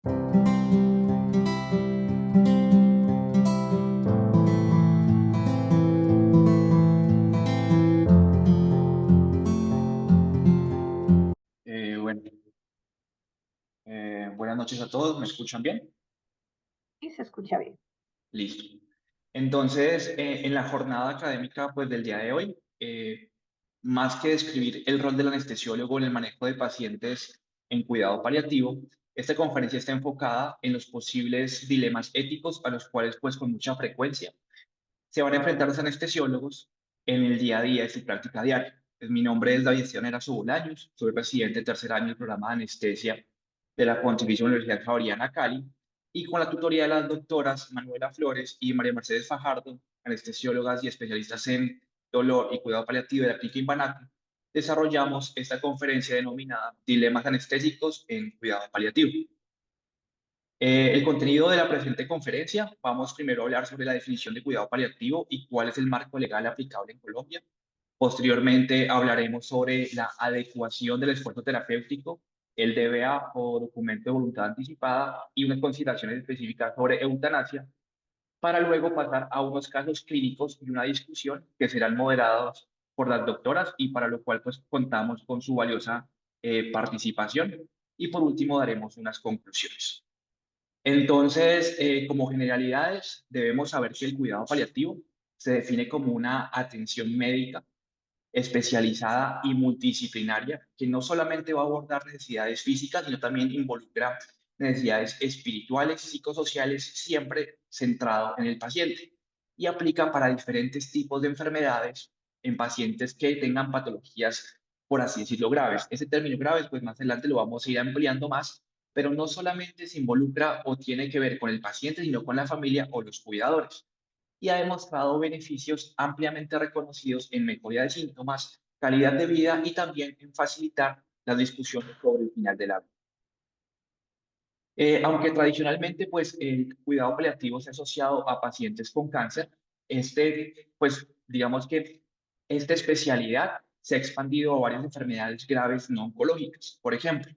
Bueno, buenas noches a todos, ¿me escuchan bien? Sí, se escucha bien. Listo. Entonces, en la jornada académica pues, del día de hoy, más que describir el rol del anestesiólogo en el manejo de pacientes en cuidado paliativo, esta conferencia está enfocada en los posibles dilemas éticos a los cuales pues con mucha frecuencia se van a enfrentar los anestesiólogos en el día a día de su práctica diaria. Pues, mi nombre es David Esteban Erazo Bolaños, soy presidente del tercer año del programa de anestesia de la Pontificia Universidad Javeriana Cali, y con la tutoría de las doctoras Manuela Flores y María Mercedes Fajardo, anestesiólogas y especialistas en dolor y cuidado paliativo de la Clínica Imbanaco, desarrollamos esta conferencia denominada Dilemas anestésicos en cuidado paliativo. El contenido de la presente conferencia, vamos primero a hablar sobre la definición de cuidado paliativo y cuál es el marco legal aplicable en Colombia. Posteriormente hablaremos sobre la adecuación del esfuerzo terapéutico, el DBA o documento de voluntad anticipada y unas consideraciones específicas sobre eutanasia, para luego pasar a unos casos clínicos y una discusión que serán moderados por las doctoras y para lo cual pues contamos con su valiosa participación. Y por último daremos unas conclusiones. Entonces, como generalidades, debemos saber que el cuidado paliativo se define como una atención médica especializada y multidisciplinaria que no solamente va a abordar necesidades físicas, sino también involucra necesidades espirituales, psicosociales, siempre centrado en el paciente y aplica para diferentes tipos de enfermedades en pacientes que tengan patologías, por así decirlo, graves. Ese término graves, pues más adelante lo vamos a ir ampliando más, pero no solamente se involucra o tiene que ver con el paciente, sino con la familia o los cuidadores, y ha demostrado beneficios ampliamente reconocidos en mejoría de síntomas, calidad de vida y también en facilitar las discusiones sobre el final de la vida. Aunque tradicionalmente pues, el cuidado paliativo se ha asociado a pacientes con cáncer, pues digamos que esta especialidad se ha expandido a varias enfermedades graves no oncológicas. Por ejemplo,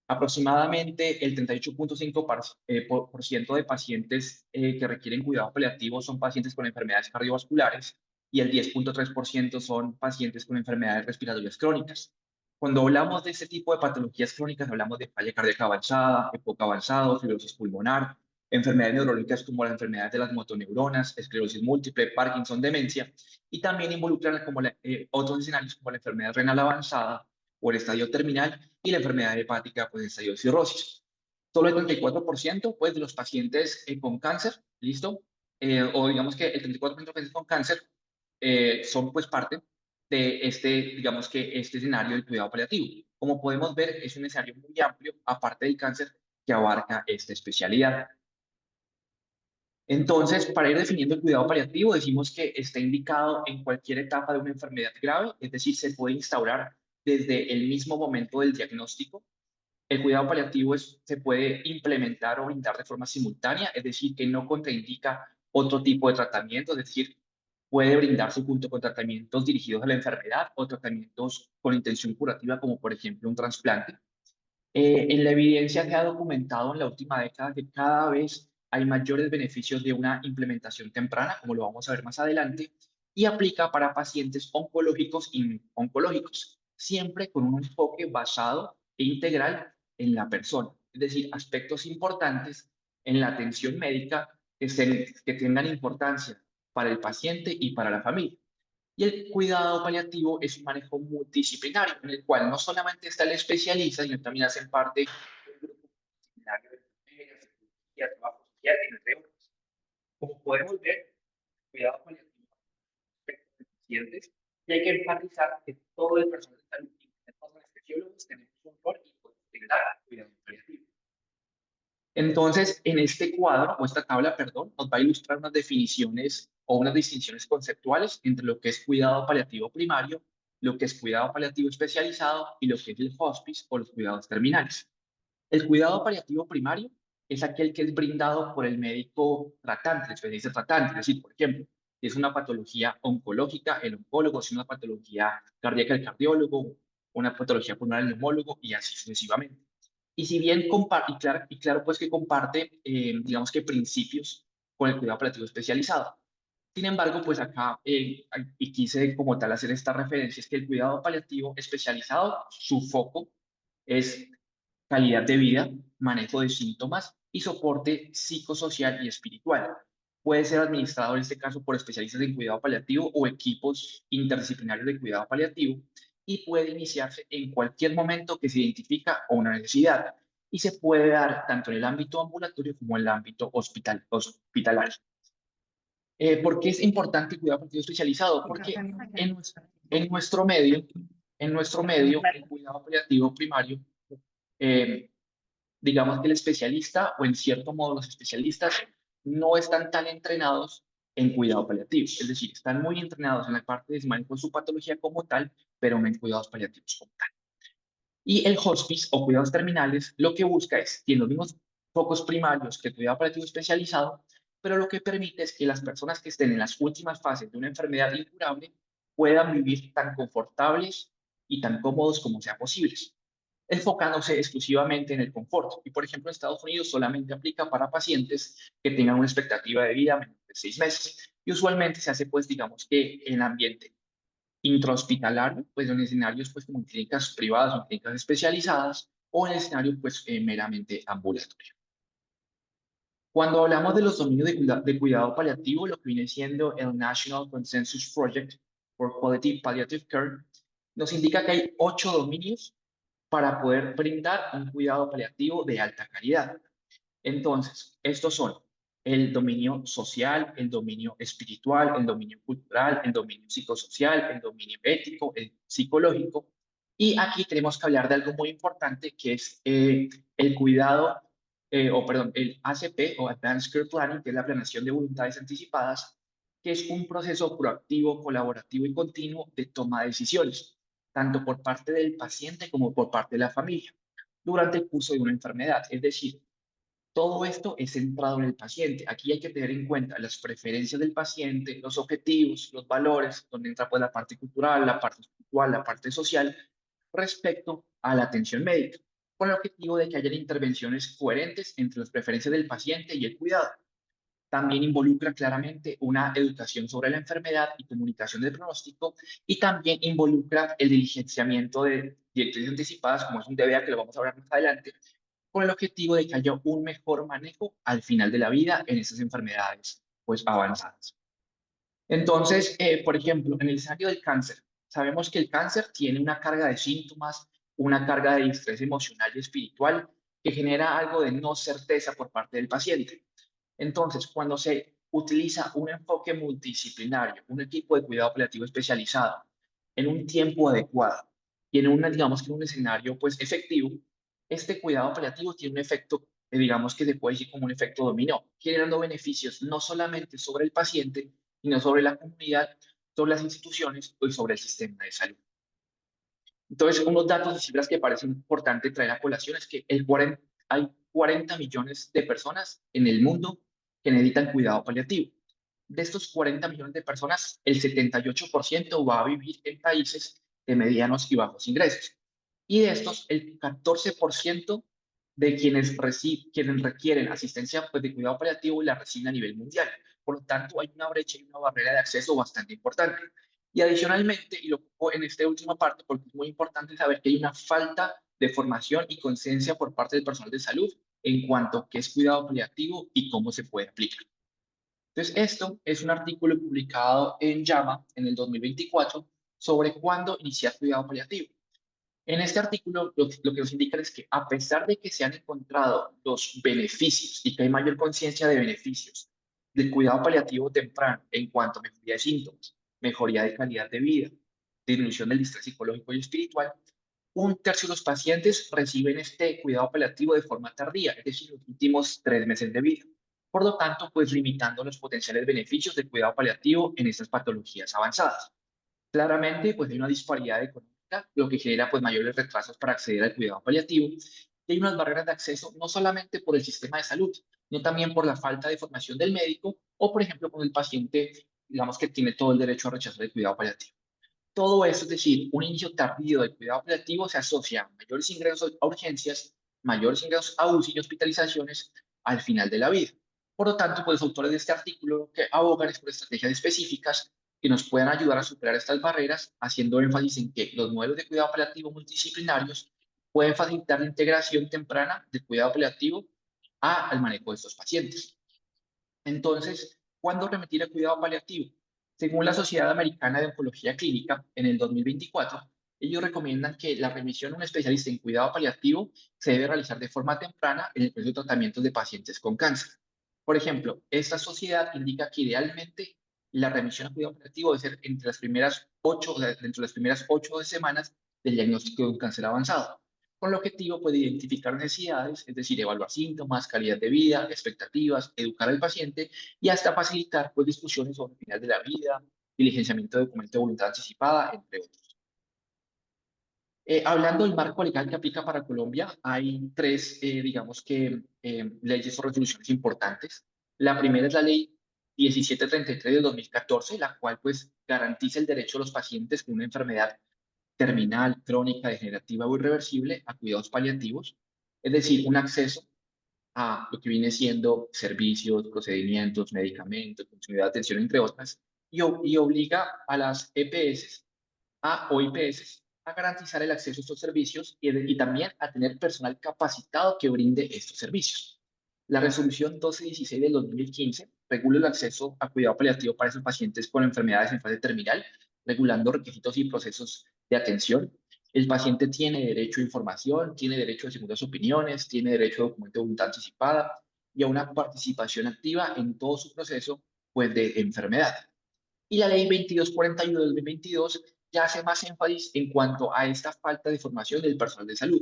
aproximadamente el 38,5% de pacientes que requieren cuidado paliativo son pacientes con enfermedades cardiovasculares y el 10,3% son pacientes con enfermedades respiratorias crónicas. Cuando hablamos de este tipo de patologías crónicas, hablamos de falla cardíaca avanzada, EPOC avanzado, fibrosis pulmonar, enfermedades neurológicas como las enfermedades de las motoneuronas, esclerosis múltiple, Parkinson, demencia, y también involucran otros escenarios como la enfermedad renal avanzada o el estadio terminal y la enfermedad hepática, pues estadio de cirrosis. Solo el 34% pues, de los pacientes con cáncer, ¿listo? O digamos que el 34% de pacientes con cáncer son pues parte de digamos que este escenario del cuidado paliativo. Como podemos ver, es un escenario muy amplio, aparte del cáncer, que abarca esta especialidad. Entonces, para ir definiendo el cuidado paliativo, decimos que está indicado en cualquier etapa de una enfermedad grave, es decir, se puede instaurar desde el mismo momento del diagnóstico. El cuidado paliativo se puede implementar o brindar de forma simultánea, es decir, que no contraindica otro tipo de tratamiento, es decir, puede brindarse junto con tratamientos dirigidos a la enfermedad o tratamientos con intención curativa, como por ejemplo un trasplante. En la evidencia se ha documentado en la última década que cada vez hay mayores beneficios de una implementación temprana, como lo vamos a ver más adelante, y aplica para pacientes oncológicos y no oncológicos, siempre con un enfoque basado e integral en la persona, es decir, aspectos importantes en la atención médica que tengan importancia para el paciente y para la familia. Y el cuidado paliativo es un manejo multidisciplinario, en el cual no solamente está el especialista, sino también hacen parte del grupo multidisciplinario de enfermeras, de psicología, trabajo social, entre otros. Como podemos ver, el cuidado paliativo es un aspecto de pacientes y hay que enfatizar que todo el personal de salud, incluyendo los anestesiólogos, tenemos un rol y podemos integrar el cuidado paliativo. Entonces, en este cuadro, o esta tabla, perdón, nos va a ilustrar unas definiciones o unas distinciones conceptuales entre lo que es cuidado paliativo primario, lo que es cuidado paliativo especializado y lo que es el hospice o los cuidados terminales. El cuidado paliativo primario es aquel que es brindado por el médico tratante, el especialista tratante, es decir, por ejemplo, si es una patología oncológica, el oncólogo, si es una patología cardíaca, el cardiólogo, una patología pulmonar, el neumólogo y así sucesivamente. Y si bien comparte, y claro, pues que comparte, digamos que principios con el cuidado paliativo especializado. Sin embargo, pues acá, y quise como tal hacer esta referencia, es que el cuidado paliativo especializado, su foco es calidad de vida, manejo de síntomas y soporte psicosocial y espiritual. Puede ser administrado en este caso por especialistas en cuidado paliativo o equipos interdisciplinarios de cuidado paliativo y puede iniciarse en cualquier momento que se identifica una necesidad y se puede dar tanto en el ámbito ambulatorio como en el ámbito hospitalario. ¿Por qué es importante el cuidado paliativo especializado? Porque en, nues- en nuestro medio, el cuidado paliativo primario, eh, digamos que el especialista, o en cierto modo los especialistas, no están tan entrenados en cuidado paliativo. Es decir, están muy entrenados en la parte de manejo de su patología como tal, pero no en cuidados paliativos como tal. Y el hospice o cuidados terminales lo que busca es, tiene los mismos focos primarios que el cuidado paliativo especializado, pero lo que permite es que las personas que estén en las últimas fases de una enfermedad incurable puedan vivir tan confortables y tan cómodos como sea posible, enfocándose exclusivamente en el confort. Y, por ejemplo, en Estados Unidos solamente aplica para pacientes que tengan una expectativa de vida menor de 6 meses. Y usualmente se hace, pues, digamos que en ambiente intrahospitalario, pues en escenarios, pues, como en clínicas privadas o en clínicas especializadas, o en escenario, pues, meramente ambulatorio. Cuando hablamos de los dominios de cuidado paliativo, lo que viene siendo el National Consensus Project for Quality Palliative Care, nos indica que hay 8 dominios para poder brindar un cuidado paliativo de alta calidad. Entonces, estos son el dominio social, el dominio espiritual, el dominio cultural, el dominio psicosocial, el dominio ético, el psicológico. Y aquí tenemos que hablar de algo muy importante que es el cuidado, o perdón, el ACP o Advanced Care Planning, que es la planeación de voluntades anticipadas, que es un proceso proactivo, colaborativo y continuo de toma de decisiones, tanto por parte del paciente como por parte de la familia, durante el curso de una enfermedad. Es decir, todo esto es centrado en el paciente. Aquí hay que tener en cuenta las preferencias del paciente, los objetivos, los valores, donde entra pues la parte cultural, la parte espiritual, la parte social, respecto a la atención médica, con el objetivo de que haya intervenciones coherentes entre las preferencias del paciente y el cuidado. También involucra claramente una educación sobre la enfermedad y comunicación del pronóstico, y también involucra el diligenciamiento de directrices anticipadas, como es un DBA que lo vamos a hablar más adelante, con el objetivo de que haya un mejor manejo al final de la vida en esas enfermedades pues avanzadas. Entonces, por ejemplo, en el escenario del cáncer, sabemos que el cáncer tiene una carga de síntomas, una carga de estrés emocional y espiritual que genera algo de no certeza por parte del paciente. Entonces, cuando se utiliza un enfoque multidisciplinario, un equipo de cuidado paliativo especializado, en un tiempo adecuado y en una, digamos que en un escenario pues efectivo, este cuidado paliativo tiene un efecto, digamos que se puede decir como un efecto dominó, generando beneficios no solamente sobre el paciente, sino sobre la comunidad, sobre las instituciones y sobre el sistema de salud. Entonces, unos datos y cifras que parecen importante traer a colación es que hay 40 millones de personas en el mundo que necesitan cuidado paliativo. De estos 40 millones de personas, el 78% va a vivir en países de medianos y bajos ingresos. Y de estos, el 14% de quienes requieren asistencia pues, de cuidado paliativo la reciben a nivel mundial. Por lo tanto, hay una brecha y una barrera de acceso bastante importante. Y adicionalmente, y lo pongo en esta última parte porque es muy importante saber que hay una falta de formación y conciencia por parte del personal de salud en cuanto a qué es cuidado paliativo y cómo se puede aplicar. Entonces, esto es un artículo publicado en JAMA en el 2024 sobre cuándo iniciar cuidado paliativo. En este artículo, lo que nos indica es que a pesar de que se han encontrado los beneficios y que hay mayor conciencia de beneficios del cuidado paliativo temprano en cuanto a mejoría de síntomas, mejoría de calidad de vida, disminución del estrés psicológico y espiritual, un tercio de los pacientes reciben este cuidado paliativo de forma tardía, es decir, los últimos 3 meses de vida. Por lo tanto, pues limitando los potenciales beneficios del cuidado paliativo en estas patologías avanzadas. Claramente, pues hay una disparidad económica, lo que genera pues mayores retrasos para acceder al cuidado paliativo. Y hay unas barreras de acceso no solamente por el sistema de salud, sino también por la falta de formación del médico o, por ejemplo, con el paciente, digamos que tiene todo el derecho a rechazar el cuidado paliativo. Todo eso, es decir, un inicio tardío del cuidado paliativo se asocia a mayores ingresos a urgencias mayores ingresos a UCI y hospitalizaciones al final de la vida. Por lo tanto, pues los autores de este artículo que abogan es por estrategias específicas que nos puedan ayudar a superar estas barreras, haciendo énfasis en que los modelos de cuidado paliativo multidisciplinarios pueden facilitar la integración temprana del cuidado paliativo al manejo de estos pacientes. Entonces, ¿cuándo remitir a cuidado paliativo? Según la Sociedad Americana de Oncología Clínica, en el 2024, ellos recomiendan que la remisión a un especialista en cuidado paliativo se debe realizar de forma temprana en el proceso de tratamiento de pacientes con cáncer. Por ejemplo, esta sociedad indica que idealmente la remisión a cuidado paliativo debe ser entre las primeras 8, o sea, dentro de las primeras 8 semanas del diagnóstico de un cáncer avanzado, con el objetivo pues, de identificar necesidades, es decir, evaluar síntomas, calidad de vida, expectativas, educar al paciente y hasta facilitar pues, discusiones sobre el final de la vida, diligenciamiento de documento de voluntad anticipada, entre otros. Hablando del marco legal que aplica para Colombia, hay tres, digamos que, leyes o resoluciones importantes. La primera es la ley 1733 de 2014, la cual pues garantiza el derecho de los pacientes con una enfermedad terminal, crónica, degenerativa o irreversible a cuidados paliativos, es decir, un acceso a lo que viene siendo servicios, procedimientos, medicamentos, continuidad de atención, entre otras, y obliga a las EPS o IPS a garantizar el acceso a estos servicios y también a tener personal capacitado que brinde estos servicios. La resolución 1216 del 2015 regula el acceso a cuidado paliativo para esos pacientes con enfermedades en fase terminal, regulando requisitos y procesos de atención. El paciente tiene derecho a información, tiene derecho a segundas opiniones, tiene derecho a documento de voluntad anticipada y a una participación activa en todo su proceso pues, de enfermedad. Y la ley 2241 del 2022 ya hace más énfasis en cuanto a esta falta de formación del personal de salud,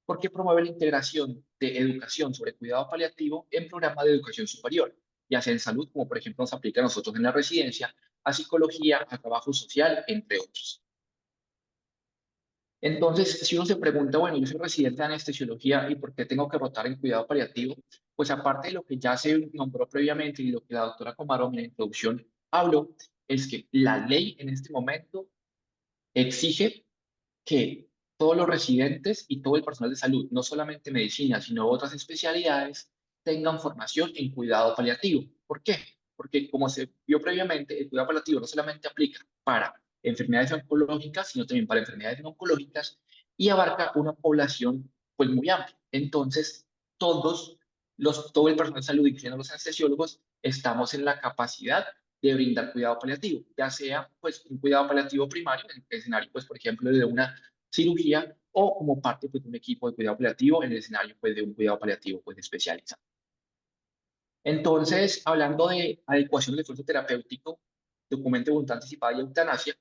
porque promueve la integración de educación sobre cuidado paliativo en programas de educación superior, ya sea en salud, como por ejemplo nos aplica a nosotros en la residencia, a psicología, a trabajo social, entre otros. Entonces, si uno se pregunta, bueno, yo soy residente de anestesiología y ¿por qué tengo que rotar en cuidado paliativo? Pues aparte de lo que ya se nombró previamente y lo que la doctora Comarón en la introducción habló, es que la ley en este momento exige que todos los residentes y todo el personal de salud, no solamente medicina, sino otras especialidades, tengan formación en cuidado paliativo. ¿Por qué? Porque como se vio previamente, el cuidado paliativo no solamente aplica para enfermedades oncológicas, sino también para enfermedades no oncológicas y abarca una población pues muy amplia. Entonces, todo el personal de salud, incluyendo los anestesiólogos, estamos en la capacidad de brindar cuidado paliativo, ya sea pues un cuidado paliativo primario, en el escenario pues por ejemplo de una cirugía o como parte pues, de un equipo de cuidado paliativo en el escenario pues de un cuidado paliativo pues especializado. Entonces, hablando de adecuación del esfuerzo terapéutico, documento de voluntad anticipada y eutanasia,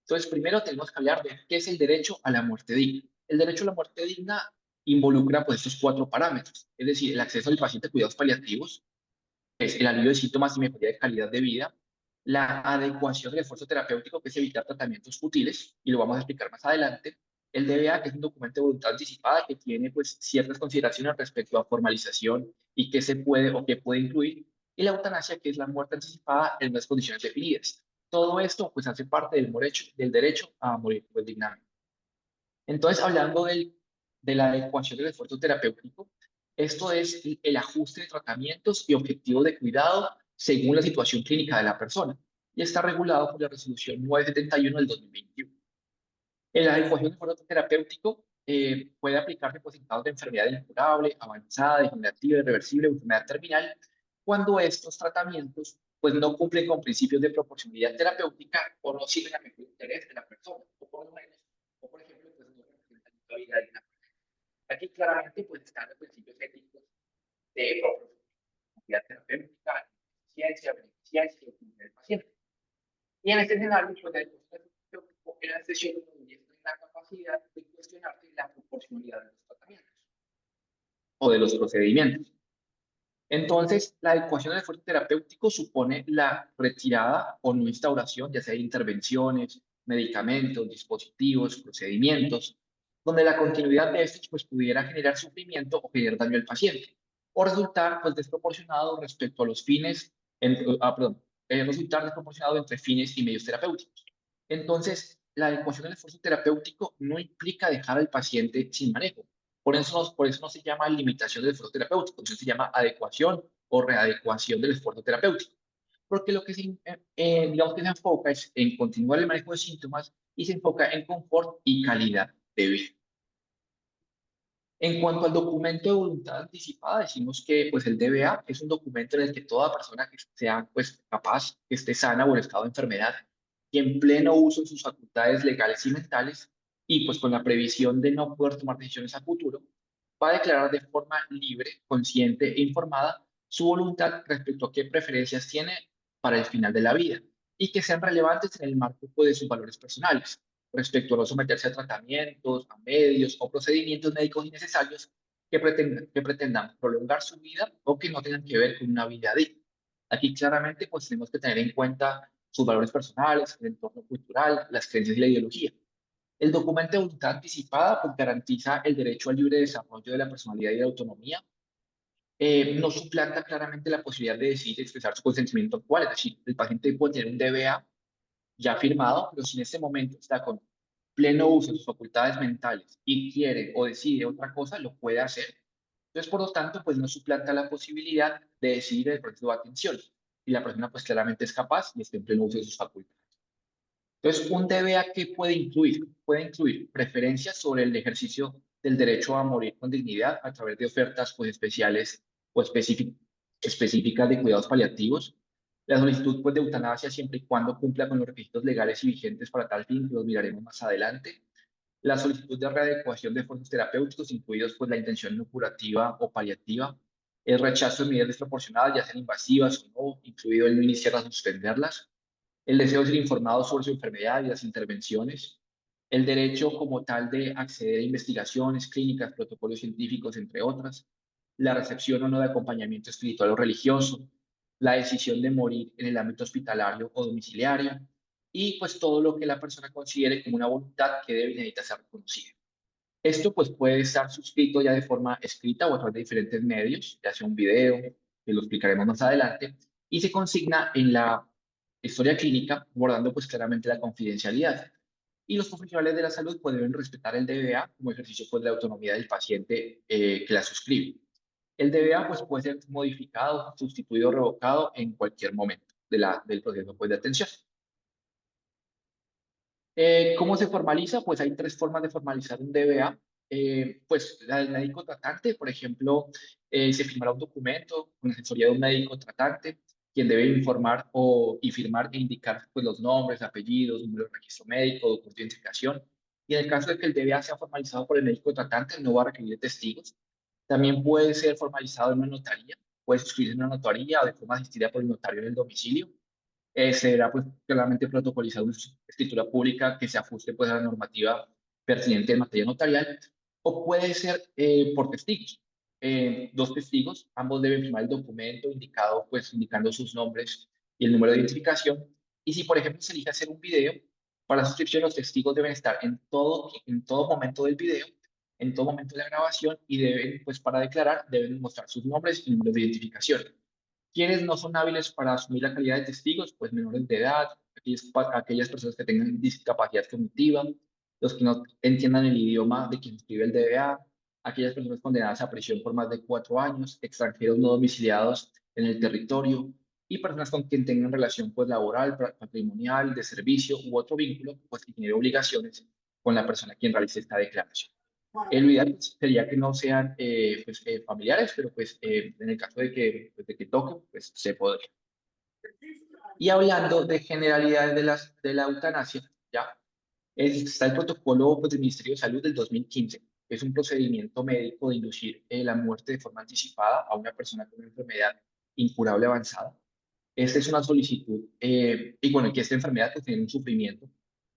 entonces primero tenemos que hablar de qué es el derecho a la muerte digna. El derecho a la muerte digna involucra pues estos cuatro parámetros, es decir, el acceso del paciente a cuidados paliativos, es el alivio de síntomas y mejoría de calidad de vida, la adecuación del esfuerzo terapéutico, que es evitar tratamientos futiles, y lo vamos a explicar más adelante, el DBA, que es un documento de voluntad anticipada que tiene pues ciertas consideraciones respecto a formalización y qué se puede o qué puede incluir, y la eutanasia, que es la muerte anticipada en unas condiciones definidas. Todo esto pues hace parte del derecho a morir pues, dignamente. Entonces, hablando de la adecuación del esfuerzo terapéutico, esto es el ajuste de tratamientos y objetivos de cuidado según la situación clínica de la persona y está regulado por la resolución 971 del 2021. En la adecuación del esfuerzo terapéutico puede aplicarse pues, en casos de enfermedad incurable, avanzada, degenerativa, irreversible o enfermedad terminal, cuando estos tratamientos pues, no cumplen con principios de proporcionalidad terapéutica o no sirven al mejor interés de la persona, o por lo menos, o por ejemplo, pues, no representan la vida de una persona. Aquí claramente pues, están los principios éticos de proporcionalidad terapéutica, eficiencia, beneficencia y utilidad del paciente. Y en este escenario, pues, el anestesiólogo debería tener la capacidad de cuestionarse la proporcionalidad de los tratamientos o de los procedimientos. Entonces, la adecuación del esfuerzo terapéutico supone la retirada o no instauración, ya sea de intervenciones, medicamentos, dispositivos, procedimientos, donde la continuidad de estos pues, pudiera generar sufrimiento o generar daño al paciente, o resultar pues, desproporcionado respecto a los fines, resultar desproporcionado entre fines y medios terapéuticos. Entonces, la adecuación del esfuerzo terapéutico no implica dejar al paciente sin manejo, Por eso no se llama limitación del esfuerzo terapéutico, sino se llama adecuación o readecuación del esfuerzo terapéutico. Porque lo que digamos que se enfoca es en continuar el manejo de síntomas y se enfoca en confort y calidad de vida. En cuanto al documento de voluntad anticipada, decimos que pues, el DBA es un documento en el que toda persona que sea pues, capaz, que esté sana o en estado de enfermedad, y en pleno uso de sus facultades legales y mentales, y pues con la previsión de no poder tomar decisiones a futuro, va a declarar de forma libre, consciente e informada su voluntad respecto a qué preferencias tiene para el final de la vida y que sean relevantes en el marco pues, de sus valores personales respecto a no someterse a tratamientos, a medios o procedimientos médicos innecesarios que pretendan prolongar su vida o que no tengan que ver con una vida digna. Aquí claramente pues tenemos que tener en cuenta sus valores personales, el entorno cultural, las creencias y la ideología. El documento de voluntad anticipada pues, garantiza el derecho al libre desarrollo de la personalidad y de la autonomía. No suplanta claramente la posibilidad de decidir expresar su consentimiento actual, es decir, el paciente puede tener un DBA ya firmado, pero si en este momento está con pleno uso de sus facultades mentales y quiere o decide otra cosa, lo puede hacer. Entonces, por lo tanto, pues no suplanta la posibilidad de decidir el proceso de atención. Y la persona pues claramente es capaz y está en pleno uso de sus facultades. Entonces, un DBA, ¿qué puede incluir? Puede incluir preferencias sobre el ejercicio del derecho a morir con dignidad a través de ofertas pues, especiales o específicas de cuidados paliativos. La solicitud pues, de eutanasia siempre y cuando cumpla con los requisitos legales y vigentes para tal fin, que los miraremos más adelante. La solicitud de readecuación de esfuerzos terapéuticos, incluidos pues, la intención no curativa o paliativa. El rechazo de medidas desproporcionadas, ya sean invasivas o no, incluido el no iniciarlas o suspenderlas, el deseo de ser informado sobre su enfermedad y las intervenciones, el derecho como tal de acceder a investigaciones clínicas, protocolos científicos, entre otras, la recepción o no de acompañamiento espiritual o religioso, la decisión de morir en el ámbito hospitalario o domiciliario, y pues todo lo que la persona considere como una voluntad que debe y necesita ser reconocida. Esto pues puede estar suscrito ya de forma escrita o a través de diferentes medios, ya sea un video, que lo explicaremos más adelante, y se consigna en la historia clínica, guardando pues claramente la confidencialidad. Y los profesionales de la salud pues, deben respetar el DBA como ejercicio pues, de la autonomía del paciente que la suscribe. El DBA pues, puede ser modificado, sustituido o revocado en cualquier momento del proceso pues, de atención. ¿Cómo se formaliza? Pues hay tres formas de formalizar un DBA. Pues la del médico tratante, por ejemplo, se firmará un documento con asesoría de un médico tratante, quien debe informar y firmar e indicar pues, los nombres, apellidos, número de registro médico, documento de identificación. Y en el caso de que el DBA sea formalizado por el médico tratante, no va a requerir testigos. También puede ser formalizado en una notaría, puede suscribirse en una notaría o de forma asistida por el notario en el domicilio. Será pues claramente protocolizar una escritura pública que se ajuste pues a la normativa pertinente en materia notarial, o puede ser por testigos. Dos testigos, ambos deben firmar el documento indicado, pues indicando sus nombres y el número de identificación. Y si, por ejemplo, se elige hacer un video, para la suscripción los testigos deben estar en todo momento del video, en todo momento de la grabación y deben, pues para declarar, deben mostrar sus nombres y números de identificación. ¿Quiénes no son hábiles para asumir la calidad de testigos? Pues menores de edad, aquellas personas que tengan discapacidad cognitiva, los que no entiendan el idioma de quien escribe el DBA, aquellas personas condenadas a prisión por más de 4 años, extranjeros no domiciliados en el territorio y personas con quien tengan relación pues, laboral, patrimonial, de servicio u otro vínculo pues, que genere obligaciones con la persona quien realice esta declaración. El ideal pues, sería que no sean familiares, pero pues en el caso de que toque, pues se podría. Y hablando de generalidades de la eutanasia, ya está el protocolo pues, del Ministerio de Salud del 2015. Es un procedimiento médico de inducir la muerte de forma anticipada a una persona con una enfermedad incurable avanzada. Esta es una solicitud, y bueno, que esta enfermedad pues, tiene un sufrimiento,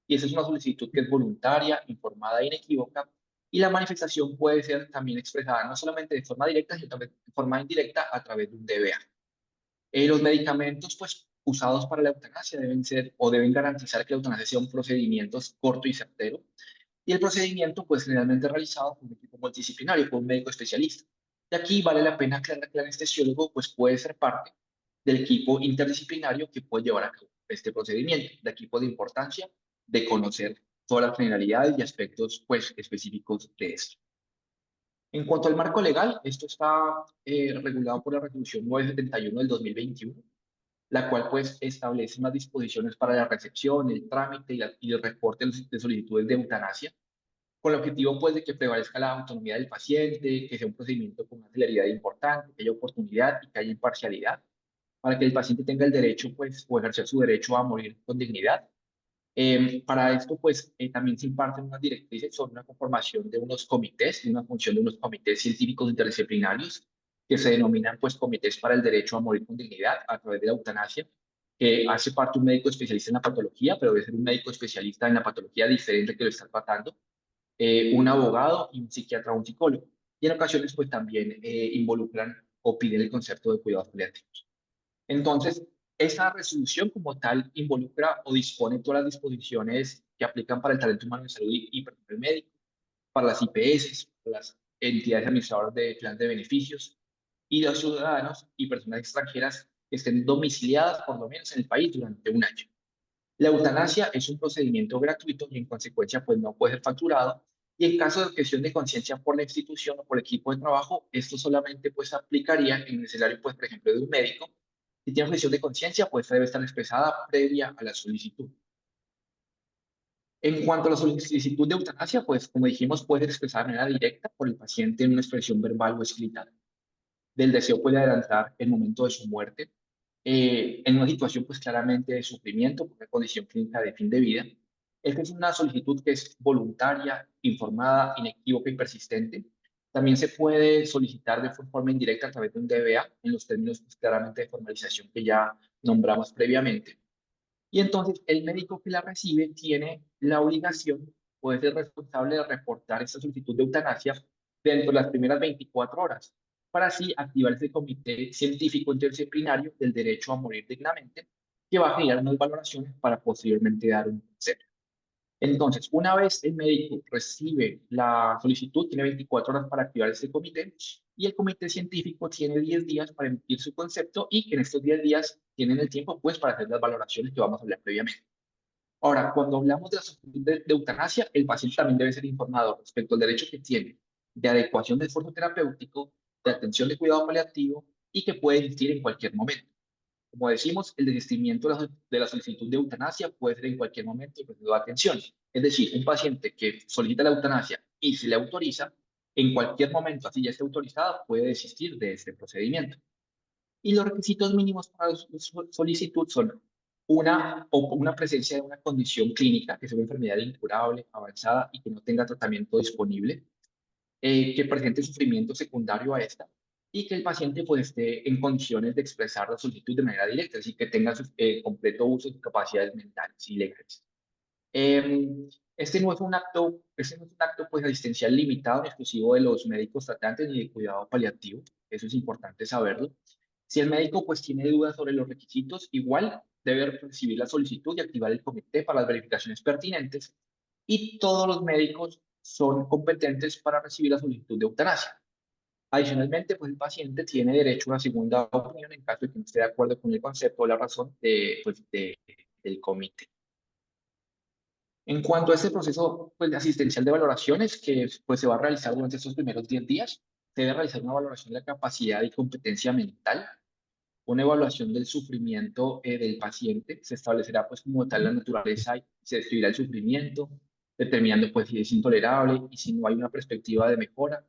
y esa es una solicitud que es voluntaria, informada e inequívoca, y la manifestación puede ser también expresada no solamente de forma directa, sino también de forma indirecta a través de un DBA. Los medicamentos pues, usados para la eutanasia deben ser o deben garantizar que la eutanasia sea un procedimiento corto y certero, y el procedimiento pues generalmente realizado por un equipo multidisciplinario, por un médico especialista. Y aquí vale la pena aclarar que el anestesiólogo pues puede ser parte del equipo interdisciplinario que puede llevar a cabo este procedimiento. De aquí por la importancia de conocer todas las generalidades y aspectos pues específicos de esto. En cuanto al marco legal, esto está regulado por la Resolución 971 del 2021, la cual pues establece unas disposiciones para la recepción, el trámite y el reporte de solicitudes de eutanasia, con el objetivo pues de que prevalezca la autonomía del paciente, que sea un procedimiento con una celeridad importante, que haya oportunidad y que haya imparcialidad, para que el paciente tenga el derecho pues o ejercer su derecho a morir con dignidad. Para esto, pues, también se imparten unas directrices sobre una conformación de unos comités, y una función de unos comités científicos interdisciplinarios que se denominan, pues, comités para el derecho a morir con dignidad a través de la eutanasia, que hace parte un médico especialista en la patología, pero debe ser un médico especialista en la patología diferente que lo está tratando, un abogado y un psiquiatra o un psicólogo. Y en ocasiones, pues, también involucran o piden el concepto de cuidados paliativos. Entonces, esa resolución como tal involucra o dispone todas las disposiciones que aplican para el talento humano en salud y personal médico, para las IPS, para las entidades administradoras de planes de beneficios y los ciudadanos y personas extranjeras que estén domiciliadas por lo menos en el país durante un año. La eutanasia es un procedimiento gratuito y en consecuencia pues no puede ser facturado, y en caso de objeción de conciencia por la institución o por el equipo de trabajo, esto solamente pues aplicaría en el escenario pues por ejemplo de un médico. Si tiene objeción de conciencia pues debe estar expresada previa a la solicitud. En cuanto a la solicitud de eutanasia, pues como dijimos puede ser expresada de manera directa por el paciente en una expresión verbal o escrita del deseo puede adelantar el momento de su muerte, en una situación pues claramente de sufrimiento por una condición clínica de fin de vida. Esta es una solicitud que es voluntaria, informada, inequívoca y persistente. También se puede solicitar de forma indirecta a través de un DBA en los términos pues, claramente de formalización que ya nombramos previamente. Y entonces el médico que la recibe tiene la obligación, puede ser responsable de reportar esta solicitud de eutanasia dentro de las primeras 24 horas, para así activar ese comité científico interdisciplinario del derecho a morir dignamente, que va a generar unas valoraciones para posteriormente dar un consejo. Entonces, una vez el médico recibe la solicitud, tiene 24 horas para activar este comité y el comité científico tiene 10 días para emitir su concepto y que en estos 10 días tienen el tiempo pues para hacer las valoraciones que vamos a hablar previamente. Ahora, cuando hablamos de la solicitud de eutanasia, el paciente también debe ser informado respecto al derecho que tiene de adecuación de esfuerzo terapéutico, de atención de cuidado paliativo y que puede existir en cualquier momento. Como decimos, el desistimiento de la solicitud de eutanasia puede ser en cualquier momento el proceso de atención. Es decir, un paciente que solicita la eutanasia y se le autoriza, en cualquier momento, así ya esté autorizada, puede desistir de este procedimiento. Y los requisitos mínimos para la solicitud son una presencia de una condición clínica, que sea una enfermedad incurable, avanzada y que no tenga tratamiento disponible, que presente sufrimiento secundario a esta y que el paciente pues esté en condiciones de expresar la solicitud de manera directa, así que tenga completo uso de sus capacidades mentales y legales. Este no es un acto pues asistencial limitado ni exclusivo de los médicos tratantes ni de cuidado paliativo, eso es importante saberlo. Si el médico pues tiene dudas sobre los requisitos, igual debe recibir la solicitud y activar el comité para las verificaciones pertinentes, y todos los médicos son competentes para recibir la solicitud de eutanasia. Adicionalmente, pues el paciente tiene derecho a una segunda opinión en caso de que no esté de acuerdo con el concepto o la razón del comité. En cuanto a este proceso pues, asistencial de valoraciones que pues, se va a realizar durante estos primeros 10 días, se debe realizar una valoración de la capacidad y competencia mental, una evaluación del sufrimiento del paciente, se establecerá pues como tal la naturaleza y se describirá el sufrimiento, determinando pues si es intolerable y si no hay una perspectiva de mejora.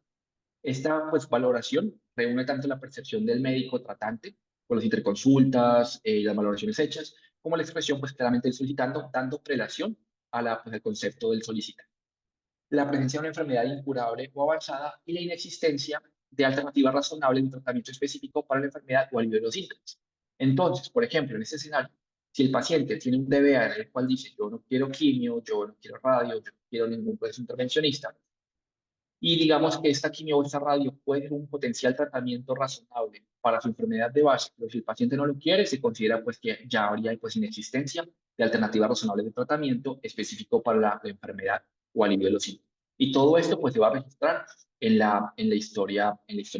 Esta pues valoración reúne tanto la percepción del médico tratante, con las interconsultas, las valoraciones hechas, como la expresión pues claramente del solicitando, dando prelación pues, al concepto del solicitante. La presencia de una enfermedad incurable o avanzada y la inexistencia de alternativas razonables de tratamiento específico para la enfermedad o alivio de los síntomas. Entonces, por ejemplo, en este escenario, si el paciente tiene un DBA en el cual dice yo no quiero quimio, yo no quiero radio, yo no quiero ningún proceso intervencionista, y digamos que esta quimio o esta radio puede ser un potencial tratamiento razonable para su enfermedad de base, pero si el paciente no lo quiere, se considera pues que ya habría pues inexistencia de alternativas razonables de tratamiento específico para la enfermedad o alivio de los síntomas. Y todo esto pues se va a registrar en la historia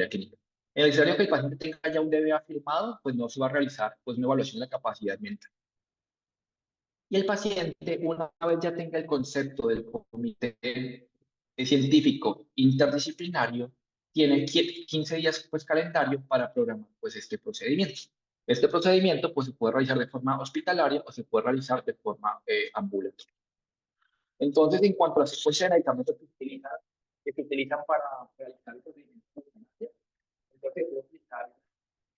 clínica. En la historia que el paciente tenga ya un DBA firmado, pues no se va a realizar pues una evaluación de la capacidad mental. Y el paciente, una vez ya tenga el concepto del comité científico interdisciplinario, tiene 15 días pues calendario para programar pues este procedimiento. Este procedimiento pues se puede realizar de forma hospitalaria o se puede realizar de forma ambulatoria. Entonces, en cuanto a la secuencia de medicamentos que se utilizan para realizar el procedimiento de eutanasia, entonces se puede utilizar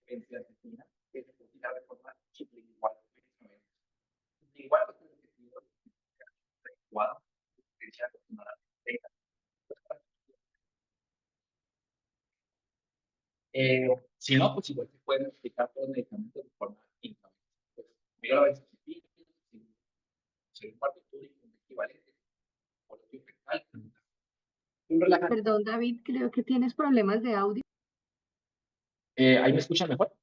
benzodiazepina, que se puede utilizar de forma sublingual. Sublingual, pues el objetivo es adecuado, potencia aproximadamente. Si no, pues igual se pueden aplicar todos los medicamentos de forma intravenosa. Pues, mira la benzodiazepina, si un barbitúrico, un equivalente, o lo que un relajante. Perdón, David, creo que tienes problemas de audio ¿Ahí me escuchan mejor?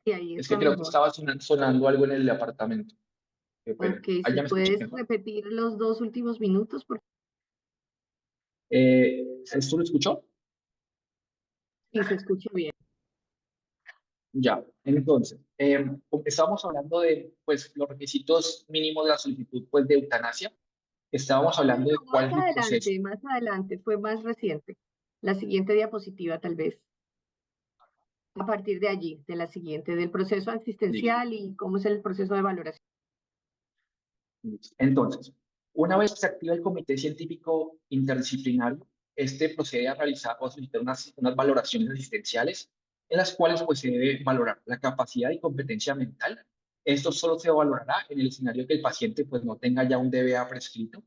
y ahí Es que está creo que mejor. estaba sonando algo en el apartamento. Qué pena. Ok, ¿Ahí si ya me escuchan puedes mejor? repetir los dos últimos minutos, porque ¿Esto lo escuchó? sí se escucha bien. Ya. Entonces, estábamos hablando de pues, los requisitos mínimos de la solicitud pues, de eutanasia. Estábamos hablando de cuál es el proceso. Más adelante, fue más reciente. La siguiente diapositiva, tal vez. A partir de allí, de la siguiente, del proceso Listo. asistencial y cómo es el proceso de valoración. Listo. Entonces, una vez se activa el comité científico interdisciplinario, este procede a realizar o a solicitar unas valoraciones asistenciales en las cuales pues, se debe valorar la capacidad y competencia mental. Esto solo se valorará en el escenario que el paciente pues, no tenga ya un DBA prescrito.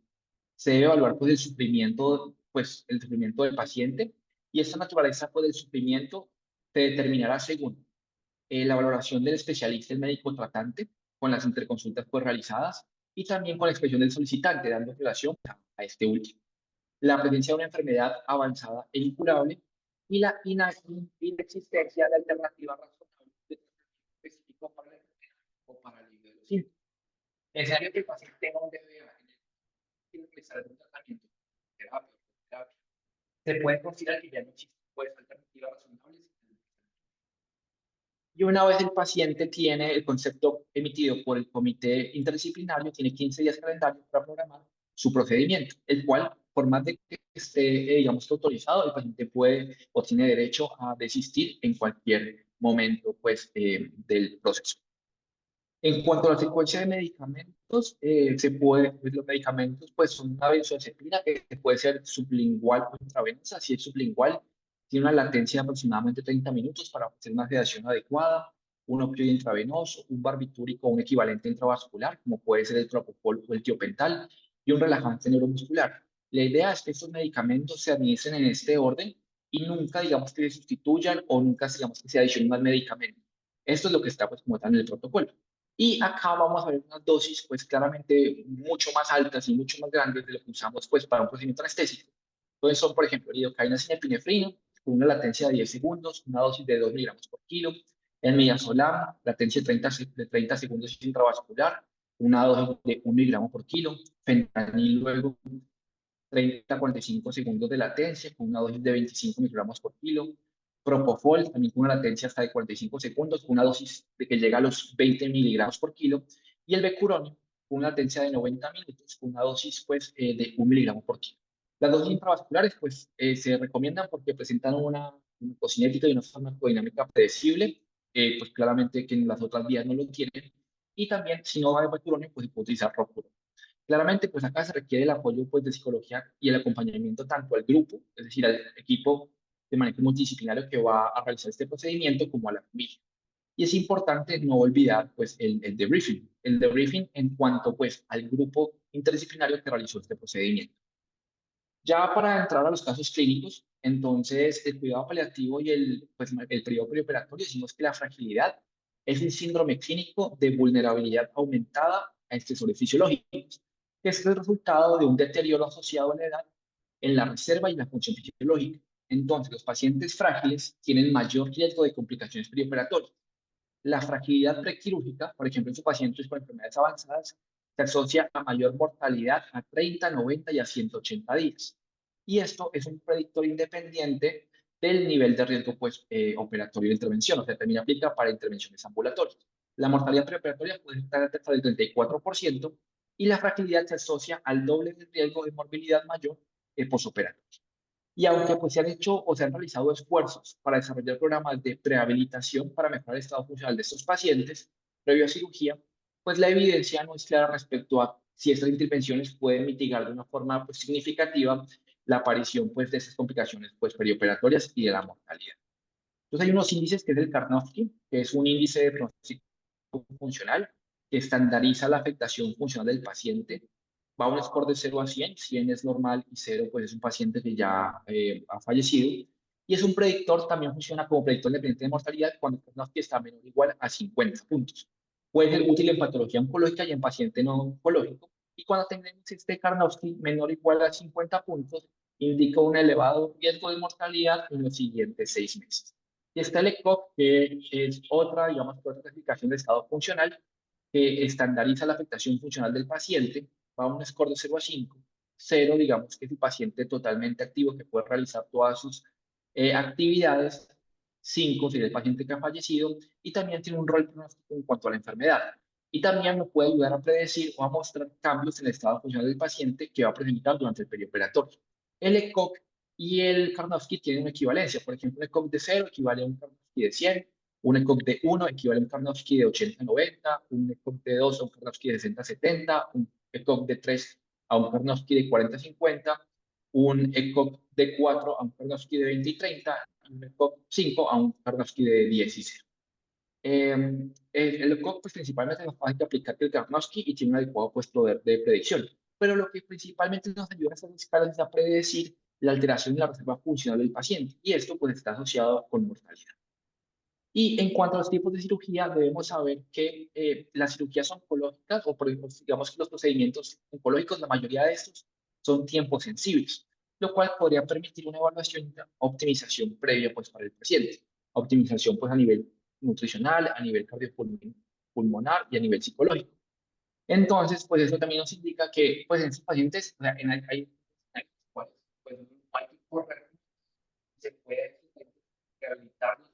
Se debe evaluar pues, el sufrimiento del paciente y esta naturaleza pues, del sufrimiento se determinará según la valoración del especialista, el médico tratante, con las interconsultas pues, realizadas y también con la expresión del solicitante, dando relación a este último. La presencia de una enfermedad avanzada e incurable y la inexistencia de alternativas razonables de tratamiento específico para la enfermedad o para el alivio de los síntomas. Necesario que el paciente tenga un DBA en el que realizar algún tratamiento, terapia. Se puede considerar que ya no existen pues, alternativas razonables. Y una vez el paciente tiene el concepto emitido por el comité interdisciplinario, tiene 15 días calendario para programar su procedimiento, el cual, por más de que esté, digamos que autorizado, el paciente puede o tiene derecho a desistir en cualquier momento, pues, del proceso. En cuanto a la secuencia de medicamentos, pues, los medicamentos pues, son una benzodiazepina que puede ser sublingual o intravenosa. Si es sublingual, tiene una latencia de aproximadamente 30 minutos para hacer una sedación adecuada, un opioide intravenoso, un barbitúrico o un equivalente intravascular, como puede ser el propofol o el tiopental, y un relajante neuromuscular. La idea es que estos medicamentos se administren en este orden y nunca, digamos, que se sustituyan o nunca, digamos, que se adicionen más medicamentos. Esto es lo que está, pues, como tal en el protocolo. Y acá vamos a ver unas dosis, pues claramente mucho más altas y mucho más grandes de lo que usamos, pues, para un procedimiento anestésico. Entonces son, por ejemplo, lidocaína sin epinefrina, con una latencia de 10 segundos, una dosis de 2 miligramos por kilo. El midazolam, latencia de 30 segundos intravascular, una dosis de 1 miligramo por kilo. Fentanil luego 30 a 45 segundos de latencia, con una dosis de 25 microgramos por kilo. Propofol, también con una latencia hasta de 45 segundos, con una dosis de que llega a los 20 miligramos por kilo. Y el becuronio, con una latencia de 90 minutos, con una dosis pues, de 1 miligramo por kilo. Las dosis intravasculares pues, se recomiendan porque presentan una cocinética y una farmacodinámica predecible, pues claramente que en las otras vías no lo tienen. Y también, si no va de becuronio, pues se puede utilizar rocuronio. Claramente, pues acá se requiere el apoyo pues, de psicología y el acompañamiento tanto al grupo, es decir, al equipo de manejo multidisciplinario que va a realizar este procedimiento, como a la familia. Y es importante no olvidar pues, el debriefing en cuanto pues, al grupo interdisciplinario que realizó este procedimiento. Ya para entrar a los casos clínicos, entonces el cuidado paliativo y el periodo preoperatorio, decimos que la fragilidad es un síndrome clínico de vulnerabilidad aumentada a estresores fisiológicos, que es el resultado de un deterioro asociado a la edad en la reserva y la función fisiológica. Entonces, los pacientes frágiles tienen mayor riesgo de complicaciones perioperatorias. La fragilidad prequirúrgica, por ejemplo, en sus pacientes con enfermedades avanzadas, se asocia a mayor mortalidad a 30, 90 y a 180 días. Y esto es un predictor independiente del nivel de riesgo pues, operatorio de intervención, o sea, también aplica para intervenciones ambulatorias. La mortalidad preoperatoria puede estar hasta del 34% y la fragilidad se asocia al doble de riesgo de morbilidad mayor posoperatorio. Y aunque pues se han hecho o se han realizado esfuerzos para desarrollar programas de prehabilitación para mejorar el estado funcional de estos pacientes previo a cirugía, pues la evidencia no es clara respecto a si estas intervenciones pueden mitigar de una forma pues, significativa la aparición pues, de estas complicaciones pues, perioperatorias y de la mortalidad. Entonces hay unos índices que es el Karnofsky, que es un índice de pronóstico funcional que estandariza la afectación funcional del paciente. Va a un score de 0 a 100, 100 es normal y 0 pues es un paciente que ya ha fallecido. Y es un predictor, también funciona como predictor independiente de mortalidad cuando el Karnofsky está menor o igual a 50 puntos. Puede ser útil en patología oncológica y en paciente no oncológico. Y cuando tenemos este Karnofsky menor o igual a 50 puntos, indica un elevado riesgo de mortalidad en los siguientes 6 meses. Y está el ECOG, que es otra, digamos, otra clasificación de estado funcional que estandariza la afectación funcional del paciente, va a un score de 0 a 5. 0, digamos que es el paciente totalmente activo que puede realizar todas sus actividades. 5 sería el paciente que ha fallecido y también tiene un rol pronóstico en cuanto a la enfermedad. Y también nos puede ayudar a predecir o a mostrar cambios en el estado funcional del paciente que va a presentar durante el periodo operatorio. El ECOG y el Karnofsky tienen una equivalencia. Por ejemplo, un ECOG de 0 equivale a un Karnofsky de 100, un ECOG de 1 equivale a un Karnofsky de 80 a 90, un ECOG de 2 a un Karnofsky de 60 a 70, un ECOG de 3 a un Karnofsky de 40 a 50, un ECOG de 4 a un Karnofsky de 20 y 30, y un ECOG 5 a un Karnofsky de 10 y 0. El ECOG pues, principalmente nos hace aplicar el Karnofsky y tiene un adecuado pues, poder de predicción. Pero lo que principalmente nos ayuda a estas escalas es a predecir la alteración en la reserva funcional del paciente. Y esto pues está asociado con mortalidad. Y en cuanto a los tipos de cirugía, debemos saber que las cirugías oncológicas, o por ejemplo, digamos que los procedimientos oncológicos, la mayoría de estos son tiempo sensibles, lo cual podría permitir una evaluación y optimización previa pues, para el paciente. Optimización pues, a nivel nutricional, a nivel cardiopulmonar y a nivel psicológico. Entonces, pues eso también nos indica que pues, en estos pacientes, o sea, pues, pues, no hay que correr, se puede rehabilitarlos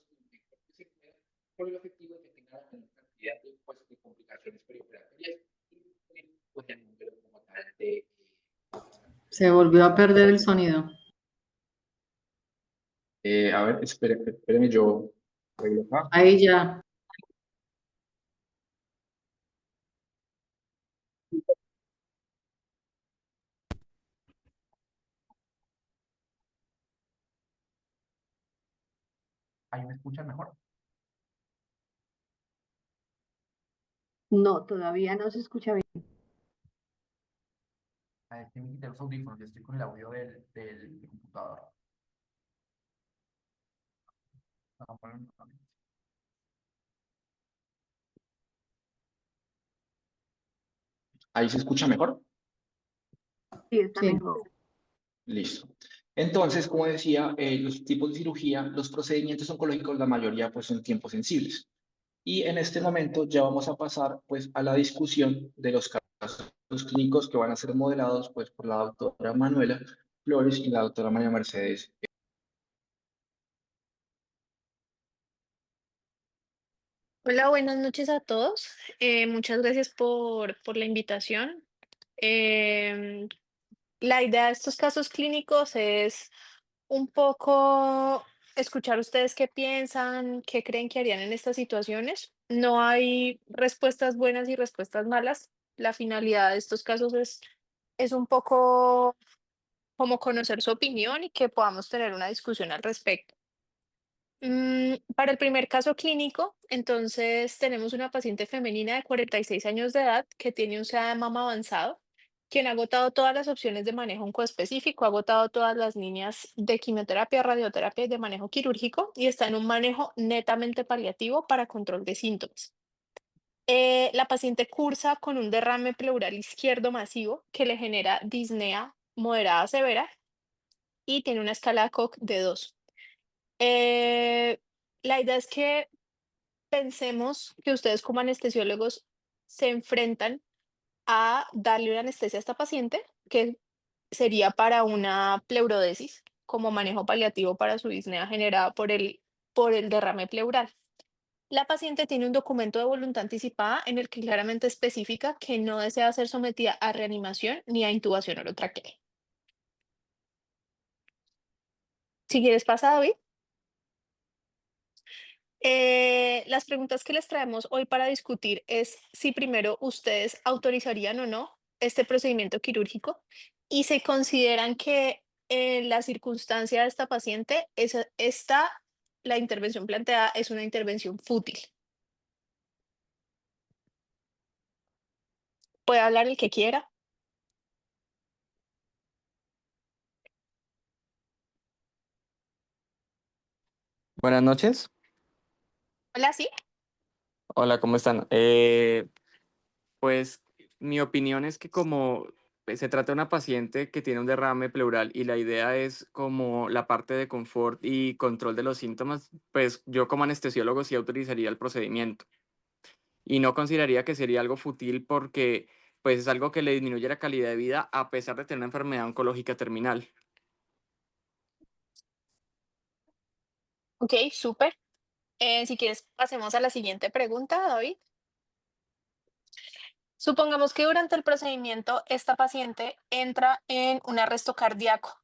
se pueda, con el objetivo de que tengan la menor cantidad de, pues, de complicaciones perioperatorias y pues, el número como tal de... Se volvió a perder el sonido. A ver, espéreme, yo arreglo acá. Ahí ya. Ahí me escuchan mejor. No, todavía no se escucha bien. A ver, tengo que quitar los audífonos, yo estoy con el audio del computador. Ahí se escucha mejor. Sí, está Sí. mejor. Listo. Entonces, como decía, los tipos de cirugía, los procedimientos oncológicos, la mayoría pues son tiempos sensibles. Y en este momento ya vamos a pasar pues a la discusión de los casos clínicos que van a ser modelados pues por la doctora Manuela Flores y la doctora María Mercedes. Hola, buenas noches a todos. Muchas gracias por la invitación. Em, la idea de estos casos clínicos es un poco escuchar ustedes qué piensan, qué creen que harían en estas situaciones. No hay respuestas buenas y respuestas malas. La finalidad de estos casos es un poco como conocer su opinión y que podamos tener una discusión al respecto. Para el primer caso clínico, entonces tenemos una paciente femenina de 46 años de edad que tiene un SEA de mama avanzado, quien ha agotado todas las opciones de manejo oncoespecífico, ha agotado todas las líneas de quimioterapia, radioterapia y de manejo quirúrgico y está en un manejo netamente paliativo para control de síntomas. La paciente cursa con un derrame pleural izquierdo masivo que le genera disnea moderada severa y tiene una escala de Koch de 2. Eh, la idea es que pensemos que ustedes como anestesiólogos se enfrentan a darle una anestesia a esta paciente, que sería para una pleurodesis, como manejo paliativo para su disnea generada por el derrame pleural. La paciente tiene un documento de voluntad anticipada en el que claramente especifica que no desea ser sometida a reanimación ni a intubación orotraqueal. Si quieres, pasa, David. Las preguntas que les traemos hoy para discutir es si primero ustedes autorizarían o no este procedimiento quirúrgico y se consideran que en la circunstancia de esta paciente, la intervención planteada es una intervención fútil. Puede hablar el que quiera. Buenas noches. Hola, sí. Hola, ¿cómo están? Pues mi opinión es que como se trata de una paciente que tiene un derrame pleural y la idea es como la parte de confort y control de los síntomas, pues yo como anestesiólogo sí autorizaría el procedimiento y no consideraría que sería algo fútil porque pues es algo que le disminuye la calidad de vida a pesar de tener una enfermedad oncológica terminal. Ok, súper. Si quieres, pasemos a la siguiente pregunta, David. Supongamos que durante el procedimiento esta paciente entra en un arresto cardíaco.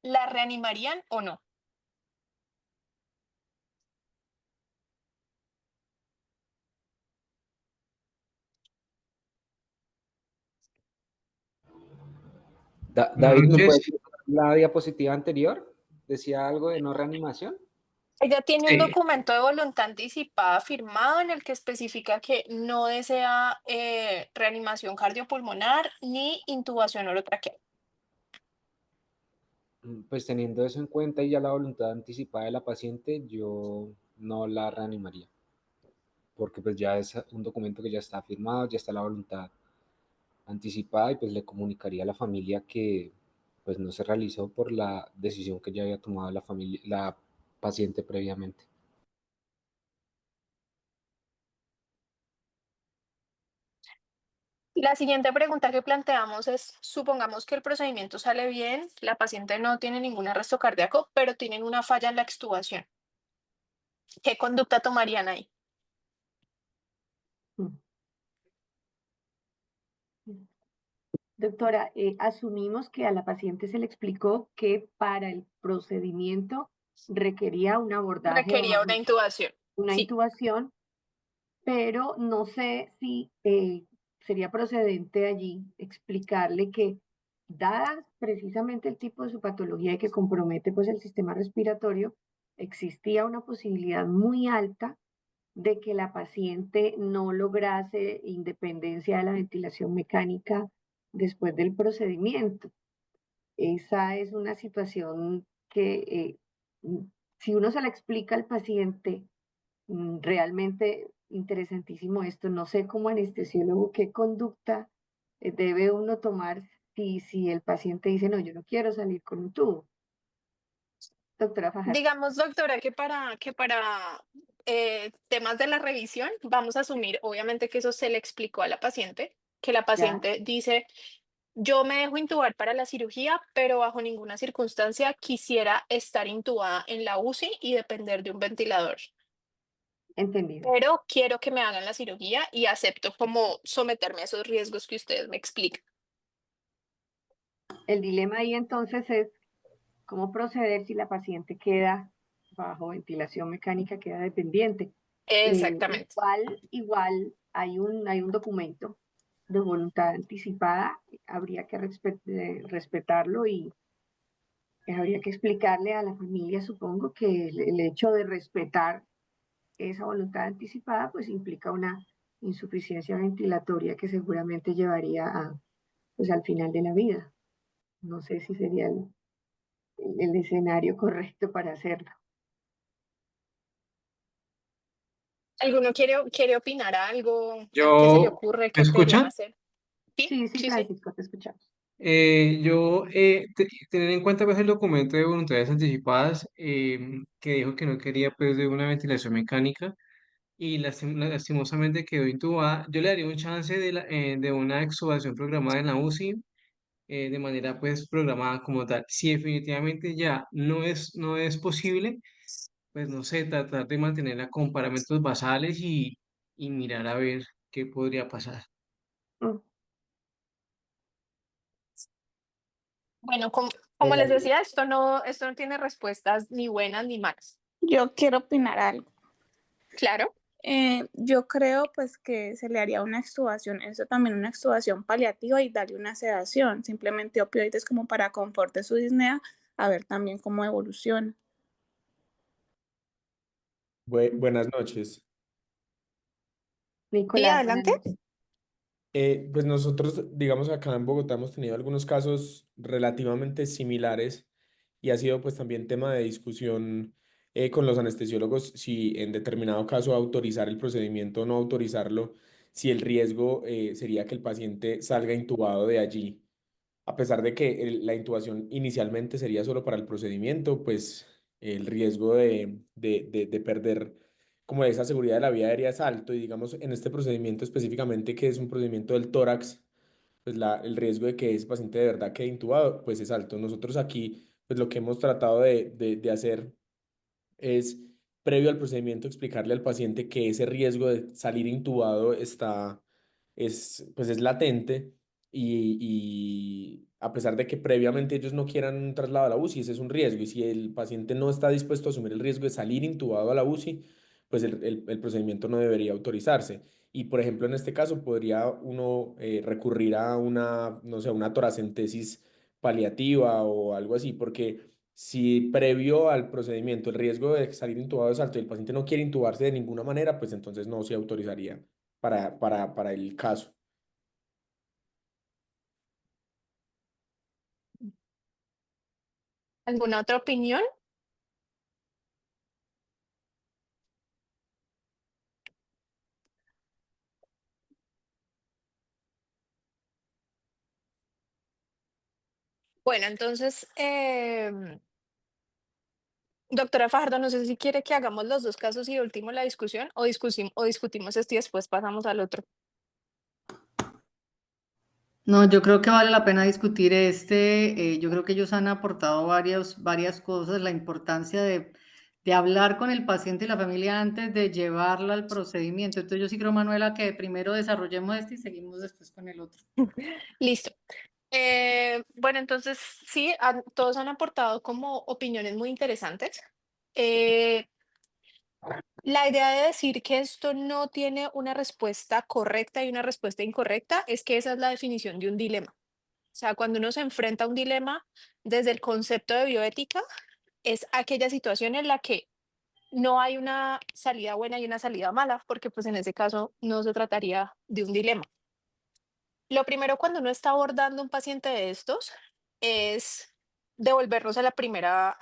¿La reanimarían o no? David, Buenas ¿me puede noches. decir la diapositiva anterior? ¿Decía algo de no reanimación? Ella tiene un Sí, documento de voluntad anticipada firmado en el que especifica que no desea reanimación cardiopulmonar ni intubación orotraqueal. Pues teniendo eso en cuenta y ya la voluntad anticipada de la paciente, yo no la reanimaría, porque pues ya es un documento que ya está firmado, ya está la voluntad anticipada y pues le comunicaría a la familia que pues no se realizó por la decisión que ya había tomado la familia, la paciente previamente. La siguiente pregunta que planteamos es, supongamos que el procedimiento sale bien, la paciente no tiene ningún arresto cardíaco, pero tienen una falla en la extubación. ¿Qué conducta tomarían ahí? Mm. Doctora, asumimos que a la paciente se le explicó que para el procedimiento requería un abordaje o Requería una intubación. una Sí. intubación, pero no sé si sería procedente allí explicarle que, dada precisamente el tipo de su patología y que compromete pues el sistema respiratorio, existía una posibilidad muy alta de que la paciente no lograse independencia de la ventilación mecánica después del procedimiento. Esa es una situación que si uno se la explica al paciente, realmente interesantísimo esto. No sé como anestesiólogo qué conducta debe uno tomar si el paciente dice, no, yo no quiero salir con un tubo. Doctora Fajardo. Digamos, doctora, que para temas de la revisión, vamos a asumir, obviamente, que eso se le explicó a la paciente, que la ¿Ya? paciente dice, yo me dejo intubar para la cirugía, pero bajo ninguna circunstancia quisiera estar intubada en la UCI y depender de un ventilador. Entendido. Pero quiero que me hagan la cirugía y acepto como someterme a esos riesgos que ustedes me explican. El dilema ahí entonces es cómo proceder si la paciente queda bajo ventilación mecánica, queda dependiente. Exactamente. Igual hay un documento de voluntad anticipada, habría que respetarlo y habría que explicarle a la familia, supongo, que el hecho de respetar esa voluntad anticipada pues implica una insuficiencia ventilatoria que seguramente llevaría pues, al final de la vida. No sé si sería el escenario correcto para hacerlo. ¿Alguno quiere opinar algo? ¿Qué se le yo, ocurre? ¿me ¿Qué deberían escuchan? hacer? Sí, Sí, sí, sí, sí. Francisco, te escuchamos. Tener en cuenta pues el documento de voluntades anticipadas que dijo que no quería pues de una ventilación mecánica y lastimosamente quedó intubada. Yo le daría un chance de una extubación programada en la UCI de manera pues programada como tal. Si definitivamente ya no es posible, pues no sé, tratar de mantenerla con parámetros basales y mirar a ver qué podría pasar. Mm, Bueno, Como les decía, esto no tiene respuestas ni buenas ni malas. Yo quiero opinar algo. Claro. Yo creo pues que se le haría una extubación, eso también una extubación paliativa y darle una sedación, simplemente opioides como para confort de su disnea, a ver también cómo evoluciona. Buenas noches. Sí, Nicolás, buenas adelante. noches. Pues nosotros, digamos, acá en Bogotá hemos tenido algunos casos relativamente similares y ha sido pues también tema de discusión con los anestesiólogos si en determinado caso autorizar el procedimiento o no autorizarlo, si el riesgo sería que el paciente salga intubado de allí. A pesar de que la intubación inicialmente sería solo para el procedimiento, pues el riesgo de perder como esa seguridad de la vía aérea es alto y digamos en este procedimiento específicamente que es un procedimiento del tórax, pues el riesgo de que ese paciente de verdad quede intubado pues es alto. Nosotros aquí pues lo que hemos tratado de hacer es, previo al procedimiento, explicarle al paciente que ese riesgo de salir intubado pues es latente y a pesar de que previamente ellos no quieran un traslado a la UCI, ese es un riesgo y si el paciente no está dispuesto a asumir el riesgo de salir intubado a la UCI, pues el procedimiento no debería autorizarse. Y por ejemplo, en este caso podría uno recurrir a una, no sé, una toracentesis paliativa o algo así, porque si previo al procedimiento el riesgo de salir intubado es alto y el paciente no quiere intubarse de ninguna manera, pues entonces no se autorizaría para el caso. ¿Alguna otra opinión? Bueno, entonces, doctora Fajardo, no sé si quiere que hagamos los dos casos y último la discusión o discutimos esto y después pasamos al otro. No, yo creo que vale la pena discutir este. Yo creo que ellos han aportado varias cosas, la importancia de hablar con el paciente y la familia antes de llevarla al procedimiento. Entonces yo sí creo, Manuela, que primero desarrollemos este y seguimos después con el otro. Listo. Bueno, entonces sí, todos han aportado como opiniones muy interesantes. Eh, la idea de decir que esto no tiene una respuesta correcta y una respuesta incorrecta es que esa es la definición de un dilema. O sea, cuando uno se enfrenta a un dilema desde el concepto de bioética, es aquella situación en la que no hay una salida buena y una salida mala, porque pues en ese caso no se trataría de un dilema. Lo primero cuando uno está abordando un paciente de estos es devolvernos a la primera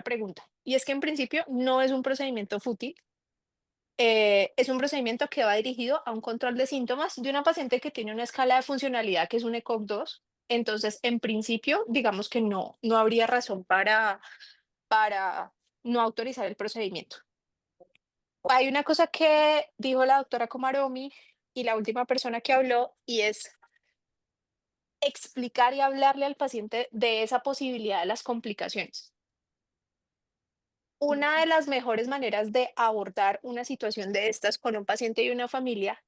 pregunta. Y es que en principio no es un procedimiento fútil, es un procedimiento que va dirigido a un control de síntomas de una paciente que tiene una escala de funcionalidad que es un ECOG 2. Entonces, en principio, digamos que no habría razón para no autorizar el procedimiento. Hay una cosa que dijo la doctora Komaromi y la última persona que habló y es explicar y hablarle al paciente de esa posibilidad de las complicaciones. Una de las mejores maneras de abordar una situación de estas con un paciente y una familia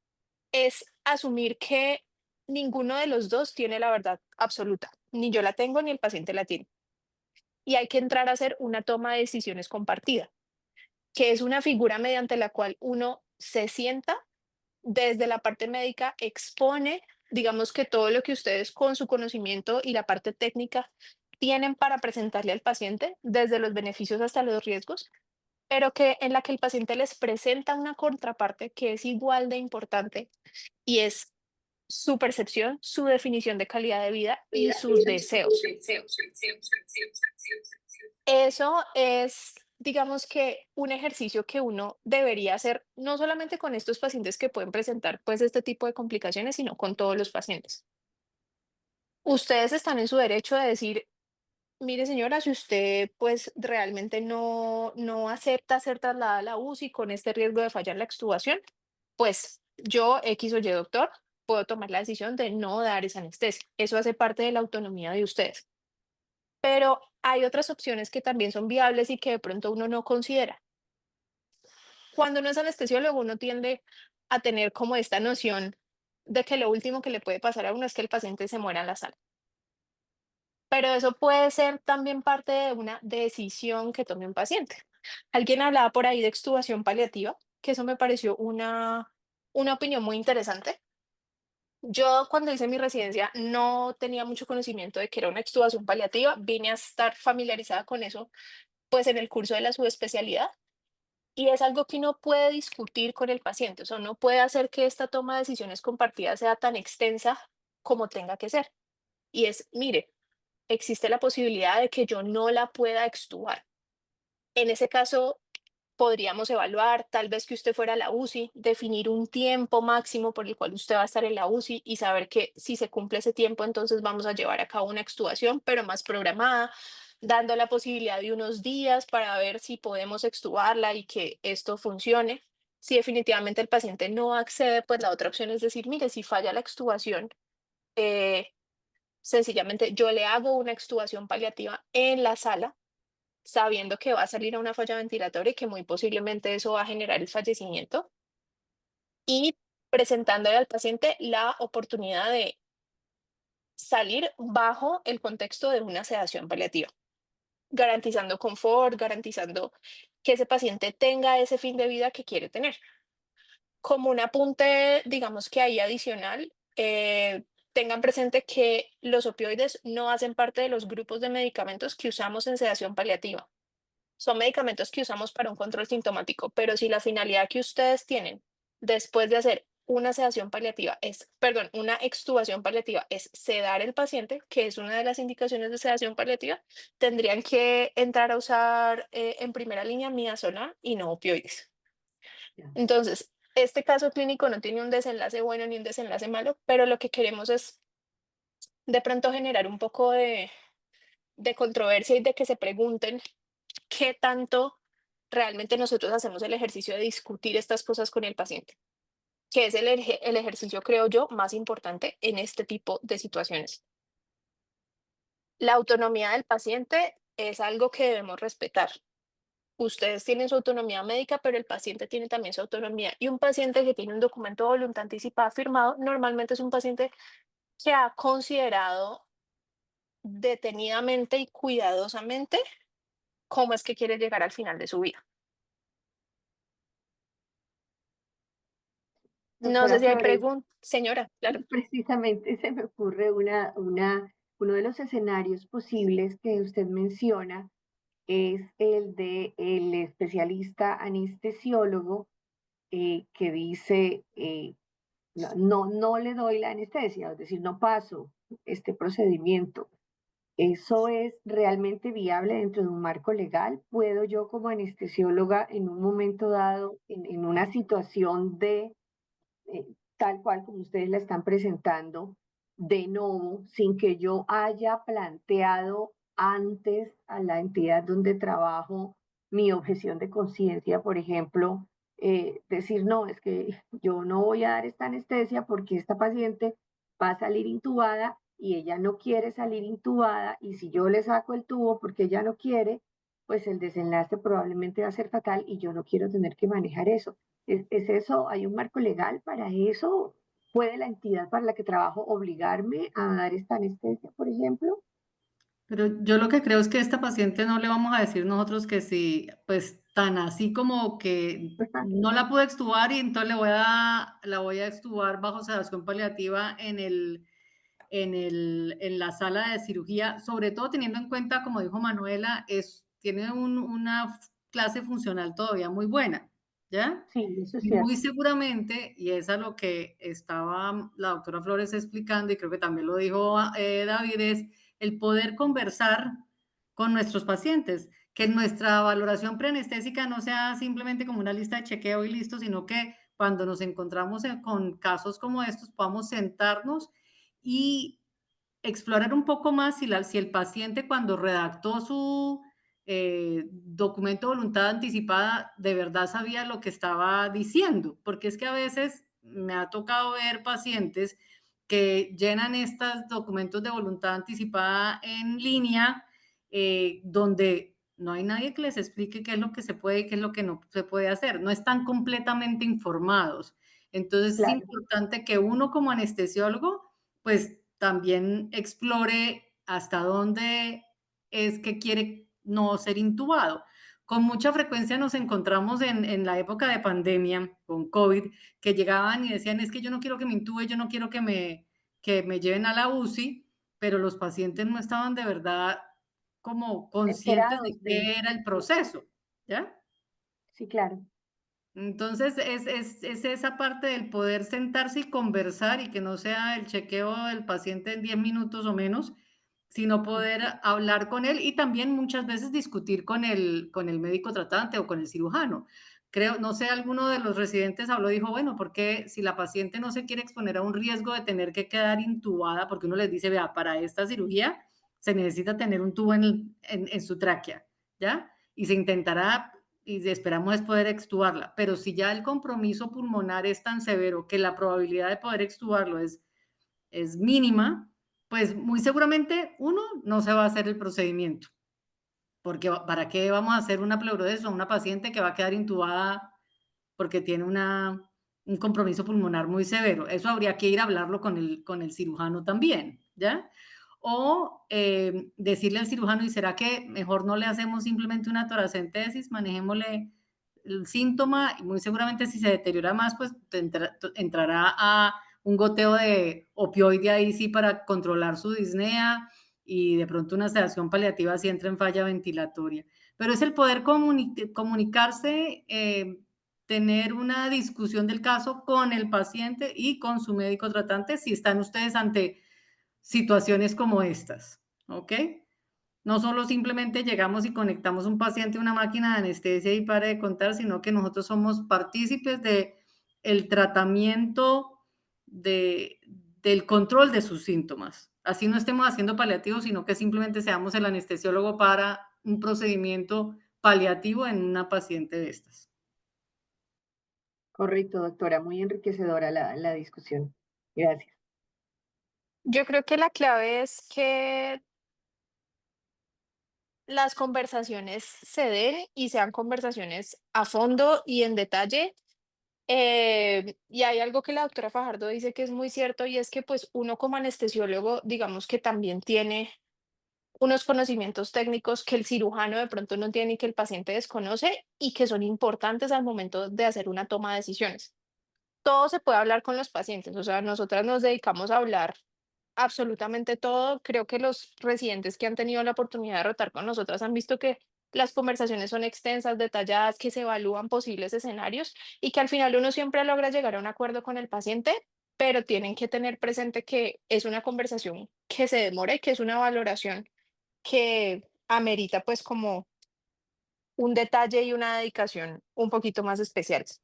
es asumir que ninguno de los dos tiene la verdad absoluta. Ni yo la tengo ni el paciente la tiene. Y hay que entrar a hacer una toma de decisiones compartida, que es una figura mediante la cual uno se sienta desde la parte médica, expone, digamos que todo lo que ustedes con su conocimiento y la parte técnica tienen para presentarle al paciente, desde los beneficios hasta los riesgos, pero que en la que el paciente les presenta una contraparte que es igual de importante y es su percepción, su definición de calidad de vida y sus deseos. Eso es, digamos que un ejercicio que uno debería hacer no solamente con estos pacientes que pueden presentar pues este tipo de complicaciones, sino con todos los pacientes. Ustedes están en su derecho de decir, mire señora, si usted pues realmente no acepta ser trasladada a la UCI con este riesgo de fallar la extubación, pues yo, X o Y doctor, puedo tomar la decisión de no dar esa anestesia. Eso hace parte de la autonomía de ustedes. Pero hay otras opciones que también son viables y que de pronto uno no considera. Cuando uno es anestesiólogo, uno tiende a tener como esta noción de que lo último que le puede pasar a uno es que el paciente se muera en la sala. pero eso puede ser también parte de una decisión que tome un paciente. Alguien hablaba por ahí de extubación paliativa, que eso me pareció una opinión muy interesante. Yo cuando hice mi residencia no tenía mucho conocimiento de que era una extubación paliativa, vine a estar familiarizada con eso pues en el curso de la subespecialidad y es algo que uno puede discutir con el paciente, o sea, uno puede hacer que esta toma de decisiones compartidas sea tan extensa como tenga que ser. Y es, mire, existe la posibilidad de que yo no la pueda extubar. En ese caso, podríamos evaluar, tal vez que usted fuera a la UCI, definir un tiempo máximo por el cual usted va a estar en la UCI y saber que si se cumple ese tiempo, entonces vamos a llevar a cabo una extubación, pero más programada, dando la posibilidad de unos días para ver si podemos extubarla y que esto funcione. Si definitivamente el paciente no accede, pues la otra opción es decir, mire, si falla la extubación, eh, sencillamente yo le hago una extubación paliativa en la sala sabiendo que va a salir a una falla ventilatoria y que muy posiblemente eso va a generar el fallecimiento y presentándole al paciente la oportunidad de salir bajo el contexto de una sedación paliativa, garantizando confort, garantizando que ese paciente tenga ese fin de vida que quiere tener. Como un apunte, digamos que ahí adicional, tengan presente que los opioides no hacen parte de los grupos de medicamentos que usamos en sedación paliativa. Son medicamentos que usamos para un control sintomático, pero si la finalidad que ustedes tienen después de hacer una sedación paliativa es, perdón, una extubación paliativa es sedar el paciente, que es una de las indicaciones de sedación paliativa, tendrían que entrar a usar en primera línea midazolam y no opioides. Ya. Entonces, este caso clínico no tiene un desenlace bueno ni un desenlace malo, pero lo que queremos es de pronto generar un poco de controversia y de que se pregunten qué tanto realmente nosotros hacemos el ejercicio de discutir estas cosas con el paciente, que es el ejercicio, creo yo, más importante en este tipo de situaciones. La autonomía del paciente es algo que debemos respetar. Ustedes tienen su autonomía médica, pero el paciente tiene también su autonomía. Y un paciente que tiene un documento de voluntad anticipada firmado, normalmente es un paciente que ha considerado detenidamente y cuidadosamente cómo es que quiere llegar al final de su vida. No sé Doctora si hay Flores, preguntas. Señora, claro. precisamente se me ocurre uno de los escenarios posibles que usted menciona es el de el especialista anestesiólogo que dice, no le doy la anestesia, es decir, no paso este procedimiento. ¿Eso es realmente viable dentro de un marco legal? ¿Puedo yo como anestesióloga en un momento dado, en una situación de tal cual como ustedes la están presentando, de nuevo, sin que yo haya planteado antes a la entidad donde trabajo mi objeción de conciencia, por ejemplo, decir, no, es que yo no voy a dar esta anestesia porque esta paciente va a salir intubada y ella no quiere salir intubada y si yo le saco el tubo porque ella no quiere, pues el desenlace probablemente va a ser fatal y yo no quiero tener que manejar eso. ¿Es eso? ¿Hay un marco legal para eso? ¿Puede la entidad para la que trabajo obligarme a dar esta anestesia, por ejemplo? Pero yo lo que creo es que a esta paciente no le vamos a decir nosotros que si, pues tan así como que no la pude extubar y entonces la voy a extubar bajo sedación paliativa en la sala de cirugía, sobre todo teniendo en cuenta, como dijo Manuela, tiene una clase funcional todavía muy buena, ¿ya? Sí, eso es Y muy cierto. seguramente, y es a lo que estaba la doctora Flores explicando, y creo que también lo dijo David, es el poder conversar con nuestros pacientes, que nuestra valoración preanestésica no sea simplemente como una lista de chequeo y listo, sino que cuando nos encontramos con casos como estos, podamos sentarnos y explorar un poco más si el paciente cuando redactó su documento de voluntad anticipada de verdad sabía lo que estaba diciendo, porque es que a veces me ha tocado ver pacientes que llenan estos documentos de voluntad anticipada en línea, donde no hay nadie que les explique qué es lo que se puede y qué es lo que no se puede hacer, no están completamente informados. Entonces es Claro. importante que uno como anestesiólogo, pues también explore hasta dónde es que quiere no ser intubado. Con mucha frecuencia nos encontramos en la época de pandemia, con COVID, que llegaban y decían, es que yo no quiero que me intube, yo no quiero que me lleven a la UCI, pero los pacientes no estaban de verdad como conscientes de Enterados de, qué era el proceso, ¿ya? sí, claro. Entonces, es esa parte del poder sentarse y conversar y que no sea el chequeo del paciente en 10 minutos o menos, sino poder hablar con él y también muchas veces discutir con el médico tratante o con el cirujano. Creo, no sé, alguno de los residentes habló, dijo, bueno, porque si la paciente no se quiere exponer a un riesgo de tener que quedar intubada, porque uno les dice, vea, para esta cirugía se necesita tener un tubo en su tráquea, ¿ya? Y se intentará y esperamos es poder extubarla, pero si ya el compromiso pulmonar es tan severo que la probabilidad de poder extubarlo es mínima, pues muy seguramente uno no se va a hacer el procedimiento, porque ¿para qué vamos a hacer una pleurodesis a una paciente que va a quedar intubada porque tiene un compromiso pulmonar muy severo? Eso habría que ir a hablarlo con el cirujano también, ¿ya? O decirle al cirujano, ¿y será que mejor no le hacemos simplemente una toracentesis? Manejémosle el síntoma y muy seguramente si se deteriora más, pues entrará a un goteo de opioide ahí sí para controlar su disnea y de pronto una sedación paliativa si entra en falla ventilatoria. Pero es el poder comunicarse, tener una discusión del caso con el paciente y con su médico tratante si están ustedes ante situaciones como estas, ¿ok? No solo simplemente llegamos y conectamos un paciente a una máquina de anestesia y para de contar, sino que nosotros somos partícipes de el tratamiento del control de sus síntomas. Así no estemos haciendo paliativos, sino que simplemente seamos el anestesiólogo para un procedimiento paliativo en una paciente de estas. Correcto, doctora, muy enriquecedora la discusión. Gracias. Yo creo que la clave es que las conversaciones se den y sean conversaciones a fondo y en detalle. Y hay algo que la doctora Fajardo dice que es muy cierto y es que pues uno como anestesiólogo, digamos que también tiene unos conocimientos técnicos que el cirujano de pronto no tiene y que el paciente desconoce y que son importantes al momento de hacer una toma de decisiones. Todo se puede hablar con los pacientes, o sea, nosotras nos dedicamos a hablar absolutamente todo. Creo que los residentes que han tenido la oportunidad de rotar con nosotras han visto que las conversaciones son extensas, detalladas, que se evalúan posibles escenarios y que al final uno siempre logra llegar a un acuerdo con el paciente, pero tienen que tener presente que es una conversación que se demora y que es una valoración que amerita pues como un detalle y una dedicación un poquito más especiales.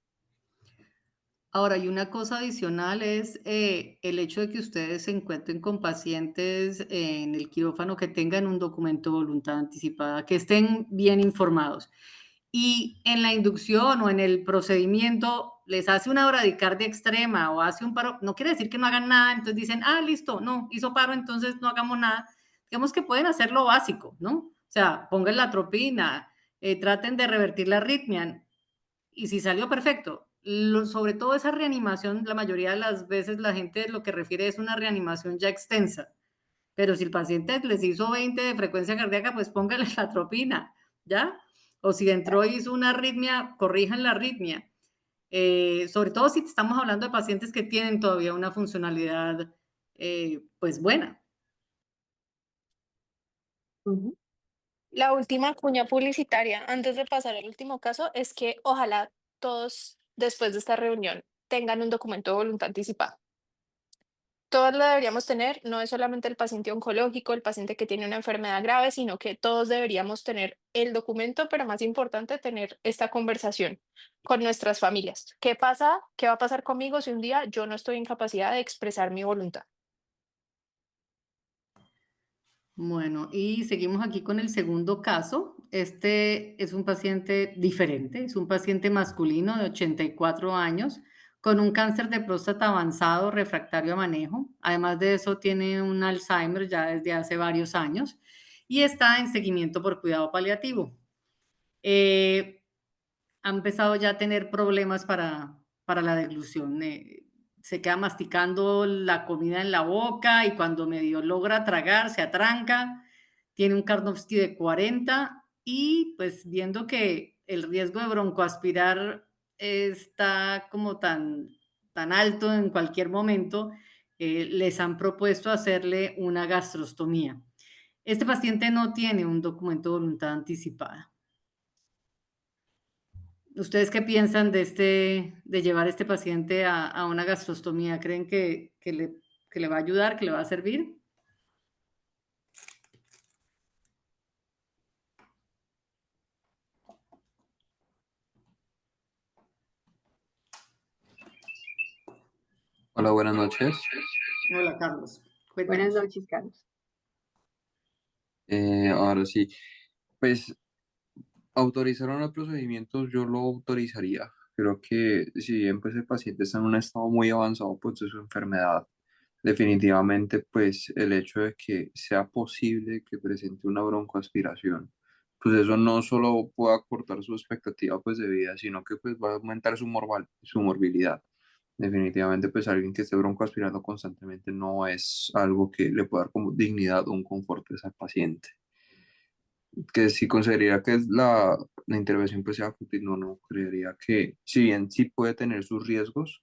Ahora, y una cosa adicional es el hecho de que ustedes se encuentren con pacientes en el quirófano que tengan un documento de voluntad anticipada, que estén bien informados. Y en la inducción o en el procedimiento les hace una bradicardia extrema o hace un paro, no quiere decir que no hagan nada, entonces dicen, ah, listo, no, hizo paro, entonces no hagamos nada. Digamos que pueden hacer lo básico, ¿no? O sea, pongan la atropina, traten de revertir la arritmia, y si salió perfecto. Sobre todo esa reanimación, la mayoría de las veces la gente lo que refiere es una reanimación ya extensa. Pero si el paciente les hizo 20 de frecuencia cardíaca, pues póngale la atropina, ¿ya? O si entró y hizo una arritmia, corrijan la arritmia. Sobre todo si estamos hablando de pacientes que tienen todavía una funcionalidad, pues buena. Ujú. La última cuña publicitaria, antes de pasar al último caso, es que ojalá todos, después de esta reunión, tengan un documento de voluntad anticipada. Todos lo deberíamos tener, no es solamente el paciente oncológico, el paciente que tiene una enfermedad grave, sino que todos deberíamos tener el documento, pero más importante, tener esta conversación con nuestras familias. ¿Qué pasa? ¿Qué va a pasar conmigo si un día yo no estoy en capacidad de expresar mi voluntad? Bueno, y seguimos aquí con el segundo caso. Este es un paciente diferente, es un paciente masculino de 84 años con un cáncer de próstata avanzado refractario a manejo. Además de eso, tiene un Alzheimer ya desde hace varios años y está en seguimiento por cuidado paliativo. Ha empezado ya a tener problemas para la deglución. se queda masticando la comida en la boca y cuando medio logra tragar se atranca, tiene un Karnofsky de 40 y pues viendo que el riesgo de broncoaspirar está como tan alto en cualquier momento, les han propuesto hacerle una gastrostomía. Este paciente no tiene un documento de voluntad anticipada. ¿Ustedes qué piensan de llevar a este paciente a una gastrostomía? ¿Creen que le va a ayudar, que le va a servir? Hola, buenas noches. Hola, Carlos. Buenas Cuéntanos. noches, Carlos. Ahora sí, pues autorizar unos procedimientos yo lo autorizaría. Creo que si bien pues el paciente está en un estado muy avanzado pues de su enfermedad, definitivamente pues el hecho de que sea posible que presente una broncoaspiración, pues eso no solo puede acortar su expectativa pues de vida, sino que pues va a aumentar su morbilidad. Definitivamente pues alguien que esté broncoaspirando constantemente no es algo que le pueda dar como dignidad o un confort a ese paciente. Que si consideraría que es la intervención pues sea fútil, no creería que, si bien sí puede tener sus riesgos,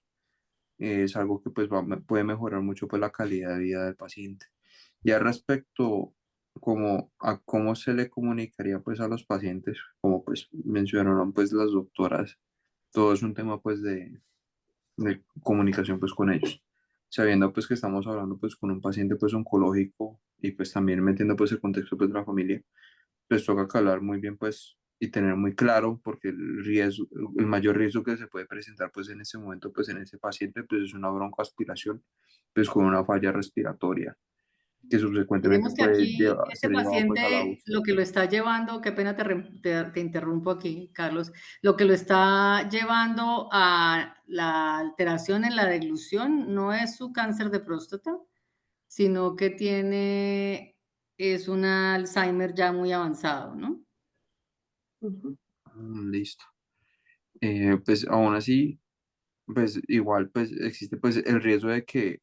es algo que pues puede mejorar mucho pues la calidad de vida del paciente. Ya respecto como a cómo se le comunicaría pues a los pacientes, como pues mencionaron pues las doctoras, todo es un tema pues de comunicación pues con ellos, sabiendo pues que estamos hablando pues con un paciente pues oncológico y pues también metiendo pues el contexto pues de la familia, pues toca que hablar muy bien pues y tener muy claro porque el mayor riesgo que se puede presentar pues en ese momento pues en ese paciente pues es una broncoaspiración pues con una falla respiratoria que subsecuentemente Miremos que puede aquí este ser llevado pues a la paciente UCI. lo que lo está llevando, qué pena te interrumpo aquí, Carlos, lo que lo está llevando a la alteración en la deglución no es su cáncer de próstata, sino que es un Alzheimer ya muy avanzado, ¿no? Listo. Pues aún así, pues igual pues existe pues el riesgo de que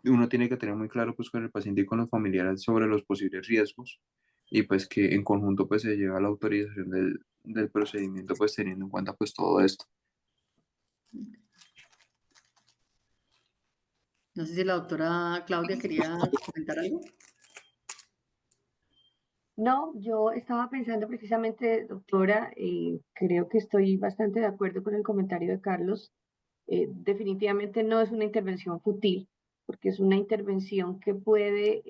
uno tiene que tener muy claro pues con el paciente y con los familiares sobre los posibles riesgos y pues que en conjunto pues se lleva a la autorización del procedimiento pues teniendo en cuenta pues todo esto. No sé si la doctora Claudia quería comentar algo. No, yo estaba pensando precisamente, doctora, creo que estoy bastante de acuerdo con el comentario de Carlos. Definitivamente no es una intervención fútil, porque es una intervención que puede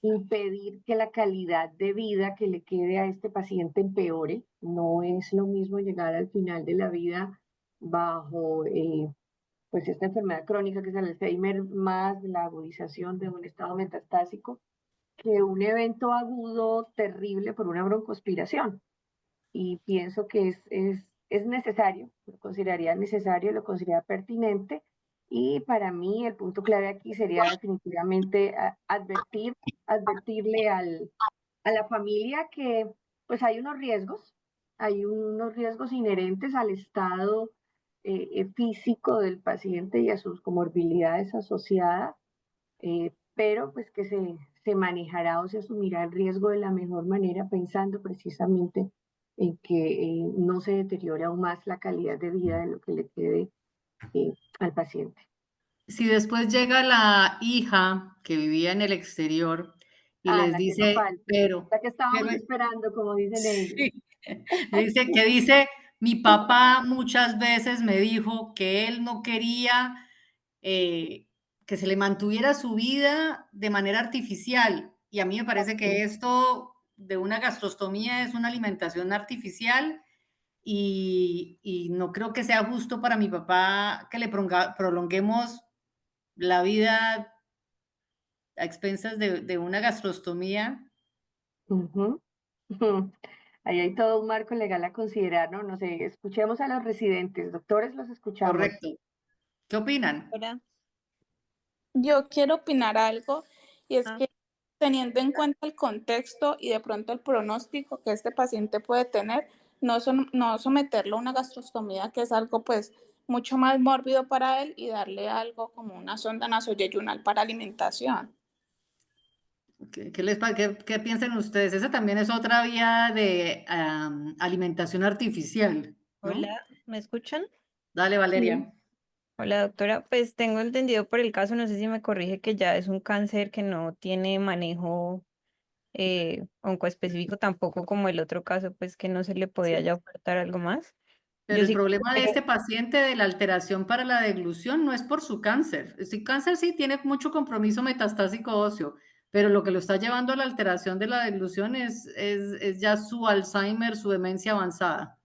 impedir que la calidad de vida que le quede a este paciente empeore. No es lo mismo llegar al final de la vida bajo pues esta enfermedad crónica que es el Alzheimer más la agudización de un estado metastásico que un evento agudo terrible por una broncoaspiración. Y pienso que es necesario, lo consideraría necesario, lo consideraría pertinente. Y para mí el punto clave aquí sería definitivamente advertirle a la familia que pues hay unos riesgos inherentes al estado físico del paciente y a sus comorbilidades asociadas, pero pues que se manejará o se asumirá el riesgo de la mejor manera pensando precisamente en que no se deteriore aún más la calidad de vida de lo que le quede al paciente. Si después llega la hija que vivía en el exterior y les La que no dice, falta, la que estábamos pero esperando, como dicen ellos. sí, dice, mi papá muchas veces me dijo que él no quería que se le mantuviera su vida de manera artificial. Y a mí me parece que esto de una gastrostomía es una alimentación artificial y no creo que sea justo para mi papá que le prolonguemos la vida a expensas de una gastrostomía. Ujú. Ahí hay todo un marco legal a considerar, ¿no? No sé, escuchemos a los residentes, doctores, los escuchamos. Correcto. ¿Qué opinan? Ahora, Yo quiero opinar algo y es ah, que teniendo en cuenta el contexto y de pronto el pronóstico que este paciente puede tener, no someterlo a una gastrostomía, que es algo pues mucho más mórbido para él y darle algo como una sonda nasoyeyunal para alimentación. ¿Qué piensan ustedes? Esa también es otra vía de alimentación artificial, ¿no? Hola, ¿me escuchan? Dale, Sí. Valeria. Hola, doctora. Pues tengo entendido por el caso, no sé si me corrige, que ya es un cáncer que no tiene manejo oncoespecífico tampoco como el otro caso, pues que no se le podía ya ofertar algo más. Pero Yo el sí problema de creo- este paciente de la alteración para la deglución no es por su cáncer. Este cáncer sí tiene mucho compromiso metastásico óseo, pero lo que lo está llevando a la alteración de la deglución es ya su Alzheimer, su demencia avanzada.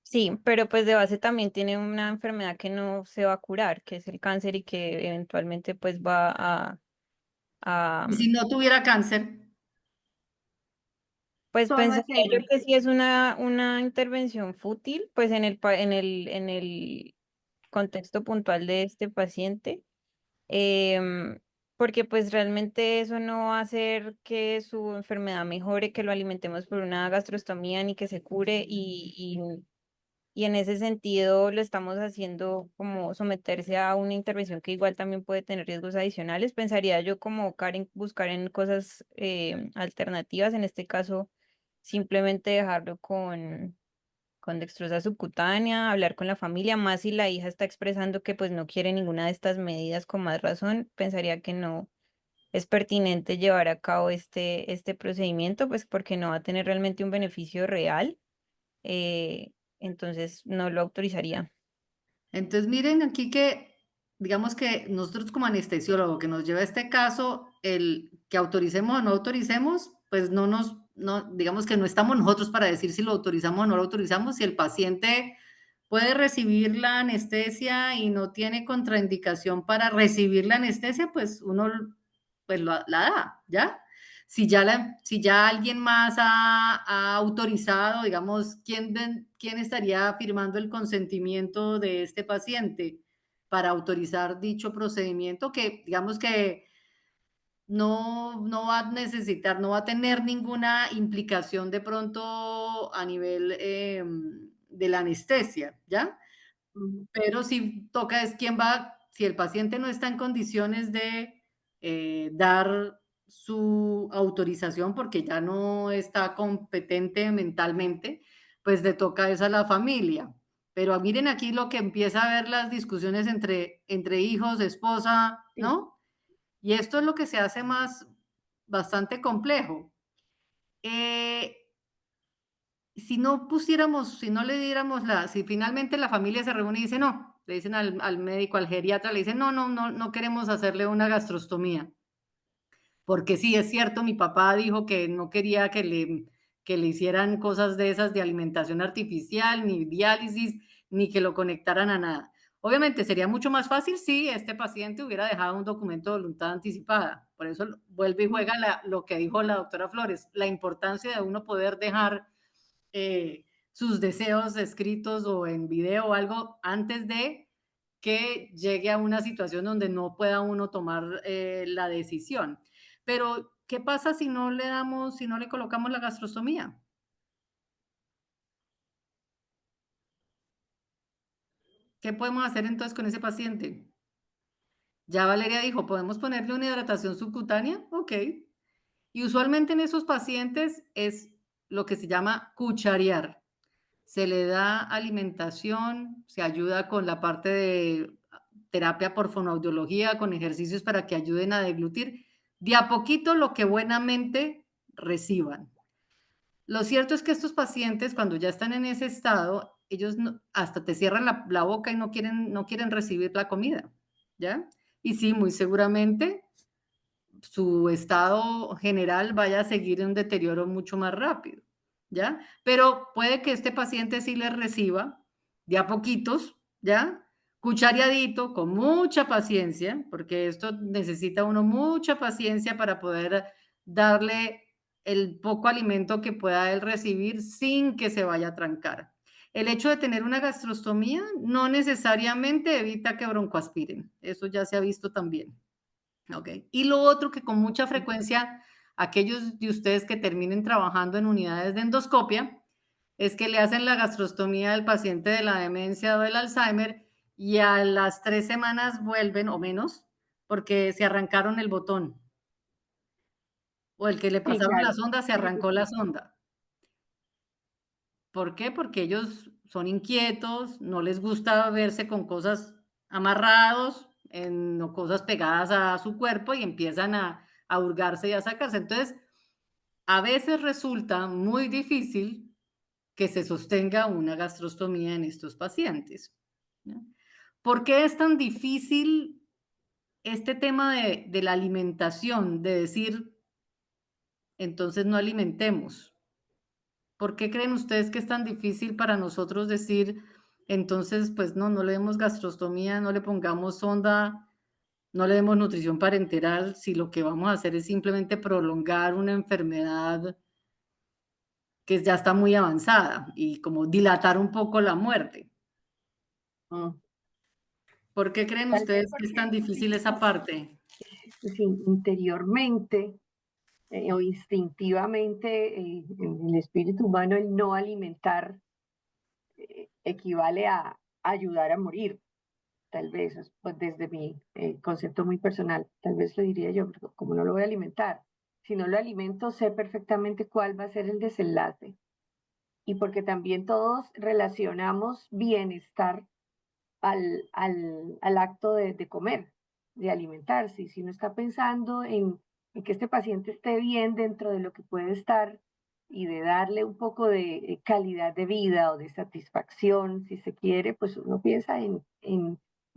Sí, pero pues de base también tiene una enfermedad que no se va a curar, que es el cáncer y que eventualmente pues va a Y si no tuviera cáncer, pues Solo es pensaría yo ella. que sí es una intervención fútil, pues en el contexto puntual de este paciente, em, porque pues realmente eso no va a hacer que su enfermedad mejore, que lo alimentemos por una gastrostomía ni que se cure y en ese sentido lo estamos haciendo como someterse a una intervención que igual también puede tener riesgos adicionales. Pensaría yo como Karen buscar en cosas alternativas, en este caso simplemente dejarlo con dextrosa subcutánea, hablar con la familia, más si la hija está expresando que pues no quiere ninguna de estas medidas con más razón, pensaría que no es pertinente llevar a cabo este procedimiento, pues porque no va a tener realmente un beneficio real, eh, entonces no lo autorizaría. entonces miren aquí que, digamos que nosotros como anestesiólogo que nos lleva a este caso, el que autoricemos o no autoricemos, pues digamos que no estamos nosotros para decir si lo autorizamos o no lo autorizamos, si el paciente puede recibir la anestesia y no tiene contraindicación para recibir la anestesia, pues uno pues la da, ¿ya? Si ya alguien más ha autorizado, digamos, ¿quién estaría firmando el consentimiento de este paciente para autorizar dicho procedimiento que, digamos que no va a necesitar, no va a tener ninguna implicación de pronto a nivel de la anestesia, ¿ya? Pero si toca es quién va, si el paciente no está en condiciones de dar su autorización porque ya no está competente mentalmente, pues le toca eso a la familia. Pero miren aquí lo que empieza a ver las discusiones entre hijos, esposa, Sí. ¿no? Y esto es lo que se hace más bastante complejo. Eh, si no pusiéramos, si no le diéramos si finalmente la familia se reúne y dice no, le dicen al médico, al geriatra, le dicen no queremos hacerle una gastrostomía. Porque sí, es cierto, mi papá dijo que no quería que le hicieran cosas de esas de alimentación artificial, ni diálisis, ni que lo conectaran a nada. Obviamente sería mucho más fácil si este paciente hubiera dejado un documento de voluntad anticipada. Por eso vuelve y juega lo que dijo la doctora Flores, la importancia de uno poder dejar sus deseos escritos o en video o algo antes de que llegue a una situación donde no pueda uno tomar la decisión. Pero, ¿qué pasa si no le damos, si no le colocamos la gastrostomía? ¿Qué podemos hacer entonces con ese paciente? Ya Valeria dijo, ¿podemos ponerle una hidratación subcutánea? Ok. Y usualmente en esos pacientes es lo que se llama cucharear. Se le da alimentación, se ayuda con la parte de terapia por fonoaudiología, con ejercicios para que ayuden a deglutir, de a poquito lo que buenamente reciban. Lo cierto es que estos pacientes, cuando ya están en ese estado, ellos hasta te cierran la boca y no quieren recibir la comida, ¿ya? Y sí, muy seguramente su estado general vaya a seguir en un deterioro mucho más rápido, ¿ya? Pero puede que este paciente sí le reciba de a poquitos, ¿ya? Cuchareadito, con mucha paciencia, porque esto necesita uno mucha paciencia para poder darle el poco alimento que pueda él recibir sin que se vaya a trancar. El hecho de tener una gastrostomía no necesariamente evita que broncoaspiren, eso ya se ha visto también. Okay. Y lo otro que con mucha frecuencia aquellos de ustedes que terminen trabajando en unidades de endoscopia es que le hacen la gastrostomía al paciente de la demencia o del Alzheimer y a las 3 semanas vuelven o menos porque se arrancaron el botón. O el que le Sí, pasaron la claro. sonda se Sí, sí, arrancó sí. la sonda. ¿Por qué? Porque ellos son inquietos, no les gusta verse con cosas amarrados, o cosas pegadas a su cuerpo y empiezan a hurgarse y a sacarse. Entonces, a veces resulta muy difícil que se sostenga una gastrostomía en estos pacientes, ¿no? ¿Por qué es tan difícil este tema de la alimentación? De decir, entonces no alimentemos. ¿Por qué creen ustedes que es tan difícil para nosotros decir, entonces, pues no le demos gastrostomía, no le pongamos sonda, no le demos nutrición parenteral, si lo que vamos a hacer es simplemente prolongar una enfermedad que ya está muy avanzada y como dilatar un poco la muerte? Mm. ¿Por qué creen Tal vez ustedes que es tan porque difícil esa parte? si interiormente o instintivamente en el espíritu humano el no alimentar equivale a ayudar a morir, tal vez, pues desde mi concepto muy personal, tal vez le diría yo, pero como no lo voy a alimentar, si no lo alimento sé perfectamente cuál va a ser el desenlace y porque también todos relacionamos bienestar al acto de comer, de alimentarse. Y si uno está pensando en que este paciente esté bien dentro de lo que puede estar y de darle un poco de calidad de vida o de satisfacción, si se quiere, pues uno piensa y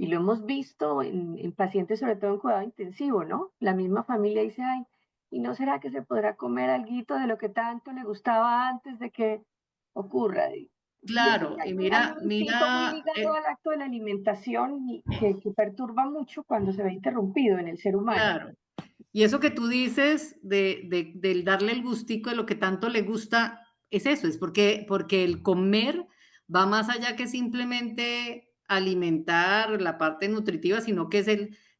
lo hemos visto en pacientes, sobre todo en cuidado intensivo, ¿no? La misma familia dice, ay, ¿y no será que se podrá comer alguito de lo que tanto le gustaba antes de que ocurra? Y eso Claro, ya y hay un instinto muy mira, ligado al acto de la alimentación y que perturba mucho cuando se ve interrumpido en el ser humano. claro. Y eso que tú dices del darle el gustico de lo que tanto le gusta, es eso, es porque el comer va más allá que simplemente alimentar la parte nutritiva, sino que es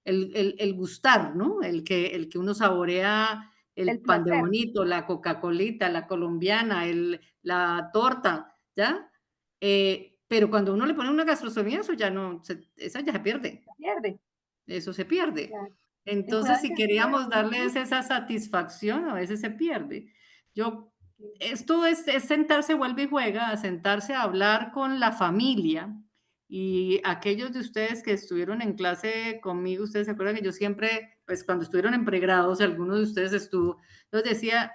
el gustar, ¿no? El que uno saborea El el pan de placer, bonito, la Coca-Colita, la colombiana, la torta, ¿ya? Pero cuando uno le pone una gastrostomía, eso ya no, esa ya se pierde, se pierde. eso se pierde. Claro. En Entonces, cuidado si intensivo de queríamos por sí, darles esa satisfacción, a veces se pierde. Esto es sentarse, vuelve y juega, a sentarse a hablar con la familia. Y aquellos de ustedes que estuvieron en clase conmigo, ustedes se acuerdan que yo siempre, pues cuando estuvieron en pregrados, algunos de ustedes estuvo, les decía,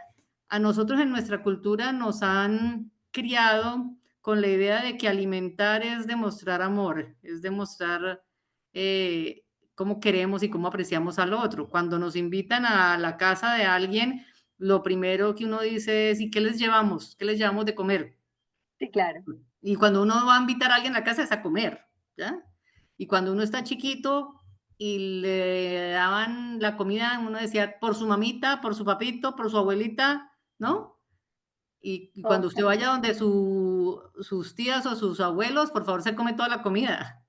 a nosotros en nuestra cultura nos han criado con la idea de que alimentar es demostrar amor, es demostrar cómo queremos y cómo apreciamos al otro. Cuando nos invitan a la casa de alguien, lo primero que uno dice es, ¿y qué les llevamos? ¿Qué les llevamos de comer? sí, claro. Y cuando uno va a invitar a alguien a la casa es a comer, ¿ya? Y cuando uno está chiquito y le daban la comida, uno decía, por su mamita, por su papito, por su abuelita, ¿no? Y cuando Todos usted vaya sabemos. donde sus tías o sus abuelos, por favor se come toda la comida.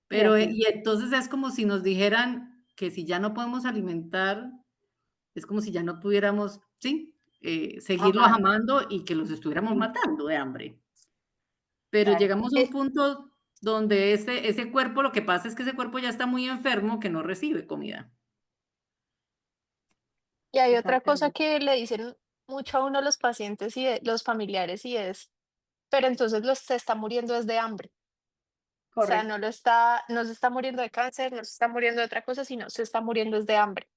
Sí, Pero, así es. y entonces es como si nos dijeran que si ya no podemos alimentar, es como si ya no pudiéramos, sí, seguirlos Amar. amando y que los estuviéramos Sí, matando de hambre. Pero claro. llegamos a un punto donde ese cuerpo, lo que pasa es que ese cuerpo ya está muy enfermo que no recibe comida. Y hay otra cosa Exactamente. que le dicen mucho a uno los pacientes y los familiares y es, pero entonces se está muriendo es de hambre. O sea, Correcto. no se está muriendo de cáncer, no se está muriendo de otra cosa, sino se está muriendo es de hambre.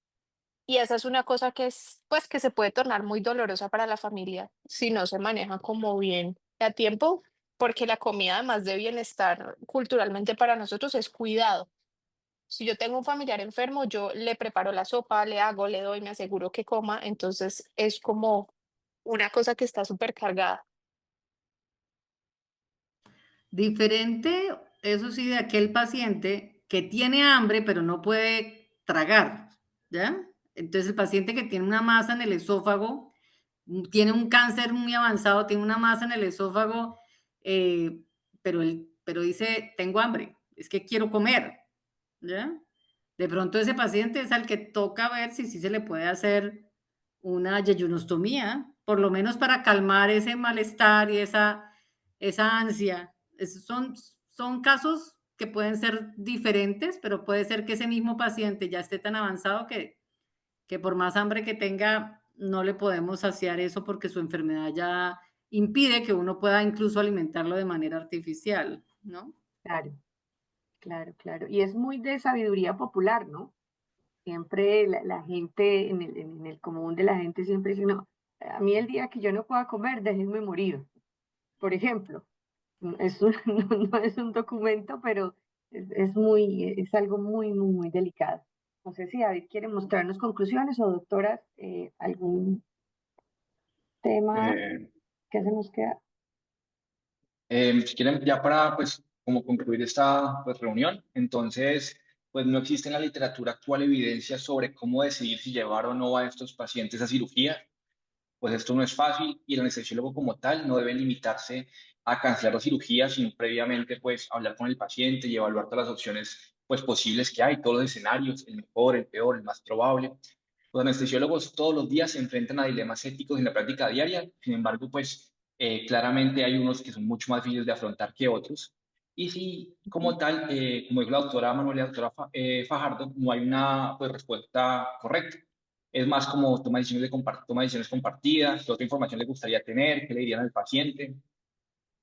Y esa es una cosa que es, pues, que se puede tornar muy dolorosa para la familia si no se maneja como bien a tiempo, porque la comida, además de bienestar culturalmente para nosotros, es cuidado. Si yo tengo un familiar enfermo, yo le preparo la sopa, le hago, le doy, me aseguro que coma, entonces es como una cosa que está súper cargada. Diferente, eso sí, de aquel paciente que tiene hambre, pero no puede tragar, ¿ya? Entonces, el paciente que tiene una masa en el esófago, tiene un cáncer muy avanzado, tiene una masa en el esófago, pero dice, tengo hambre, es que quiero comer, ¿ya? De pronto ese paciente es al que toca ver si sí se le puede hacer una yeyunostomía, por lo menos para calmar ese malestar y esa ansia. son casos que pueden ser diferentes, pero puede ser que ese mismo paciente ya esté tan avanzado que por más hambre que tenga, no le podemos saciar eso porque su enfermedad ya impide que uno pueda incluso alimentarlo de manera artificial, ¿no? Claro, claro, claro. Y es muy de sabiduría popular, ¿no? Siempre la gente, en el común de la gente siempre dice, no, a mí el día que yo no pueda comer, déjenme morir, por ejemplo. No es un documento, pero es algo muy delicado. No sé si David quiere mostrarnos conclusiones o doctoras, algún tema Eh, que se nos queda. Si quieren, ya para, pues, como concluir esta, pues, reunión, entonces, pues, no existe en la literatura actual evidencia sobre cómo decidir si llevar o no a estos pacientes a cirugía. Pues esto no es fácil y el anestesiólogo como tal no debe limitarse a cancelar la cirugía, sino previamente, pues, hablar con el paciente y evaluar todas las opciones, pues, posibles que hay, todos los escenarios, el mejor, el peor, el más probable. Los anestesiólogos todos los días se enfrentan a dilemas éticos en la práctica diaria, sin embargo, pues claramente hay unos que son mucho más difíciles de afrontar que otros. Y sí, como tal, como dijo la doctora Manuela y la doctora Fajardo, no hay una pues, respuesta correcta. Es más como toma decisiones compartidas, qué otra información le gustaría tener, qué le dirían al paciente.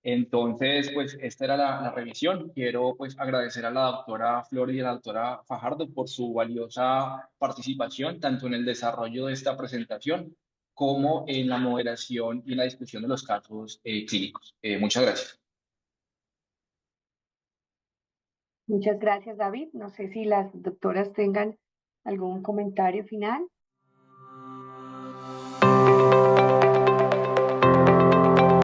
Entonces, pues esta era la revisión. Quiero pues agradecer a la doctora Flor y a la doctora Fajardo por su valiosa participación, tanto en el desarrollo de esta presentación como en la moderación y en la discusión de los casos clínicos. Muchas gracias. Muchas gracias, David. No sé si las doctoras tengan algún comentario final.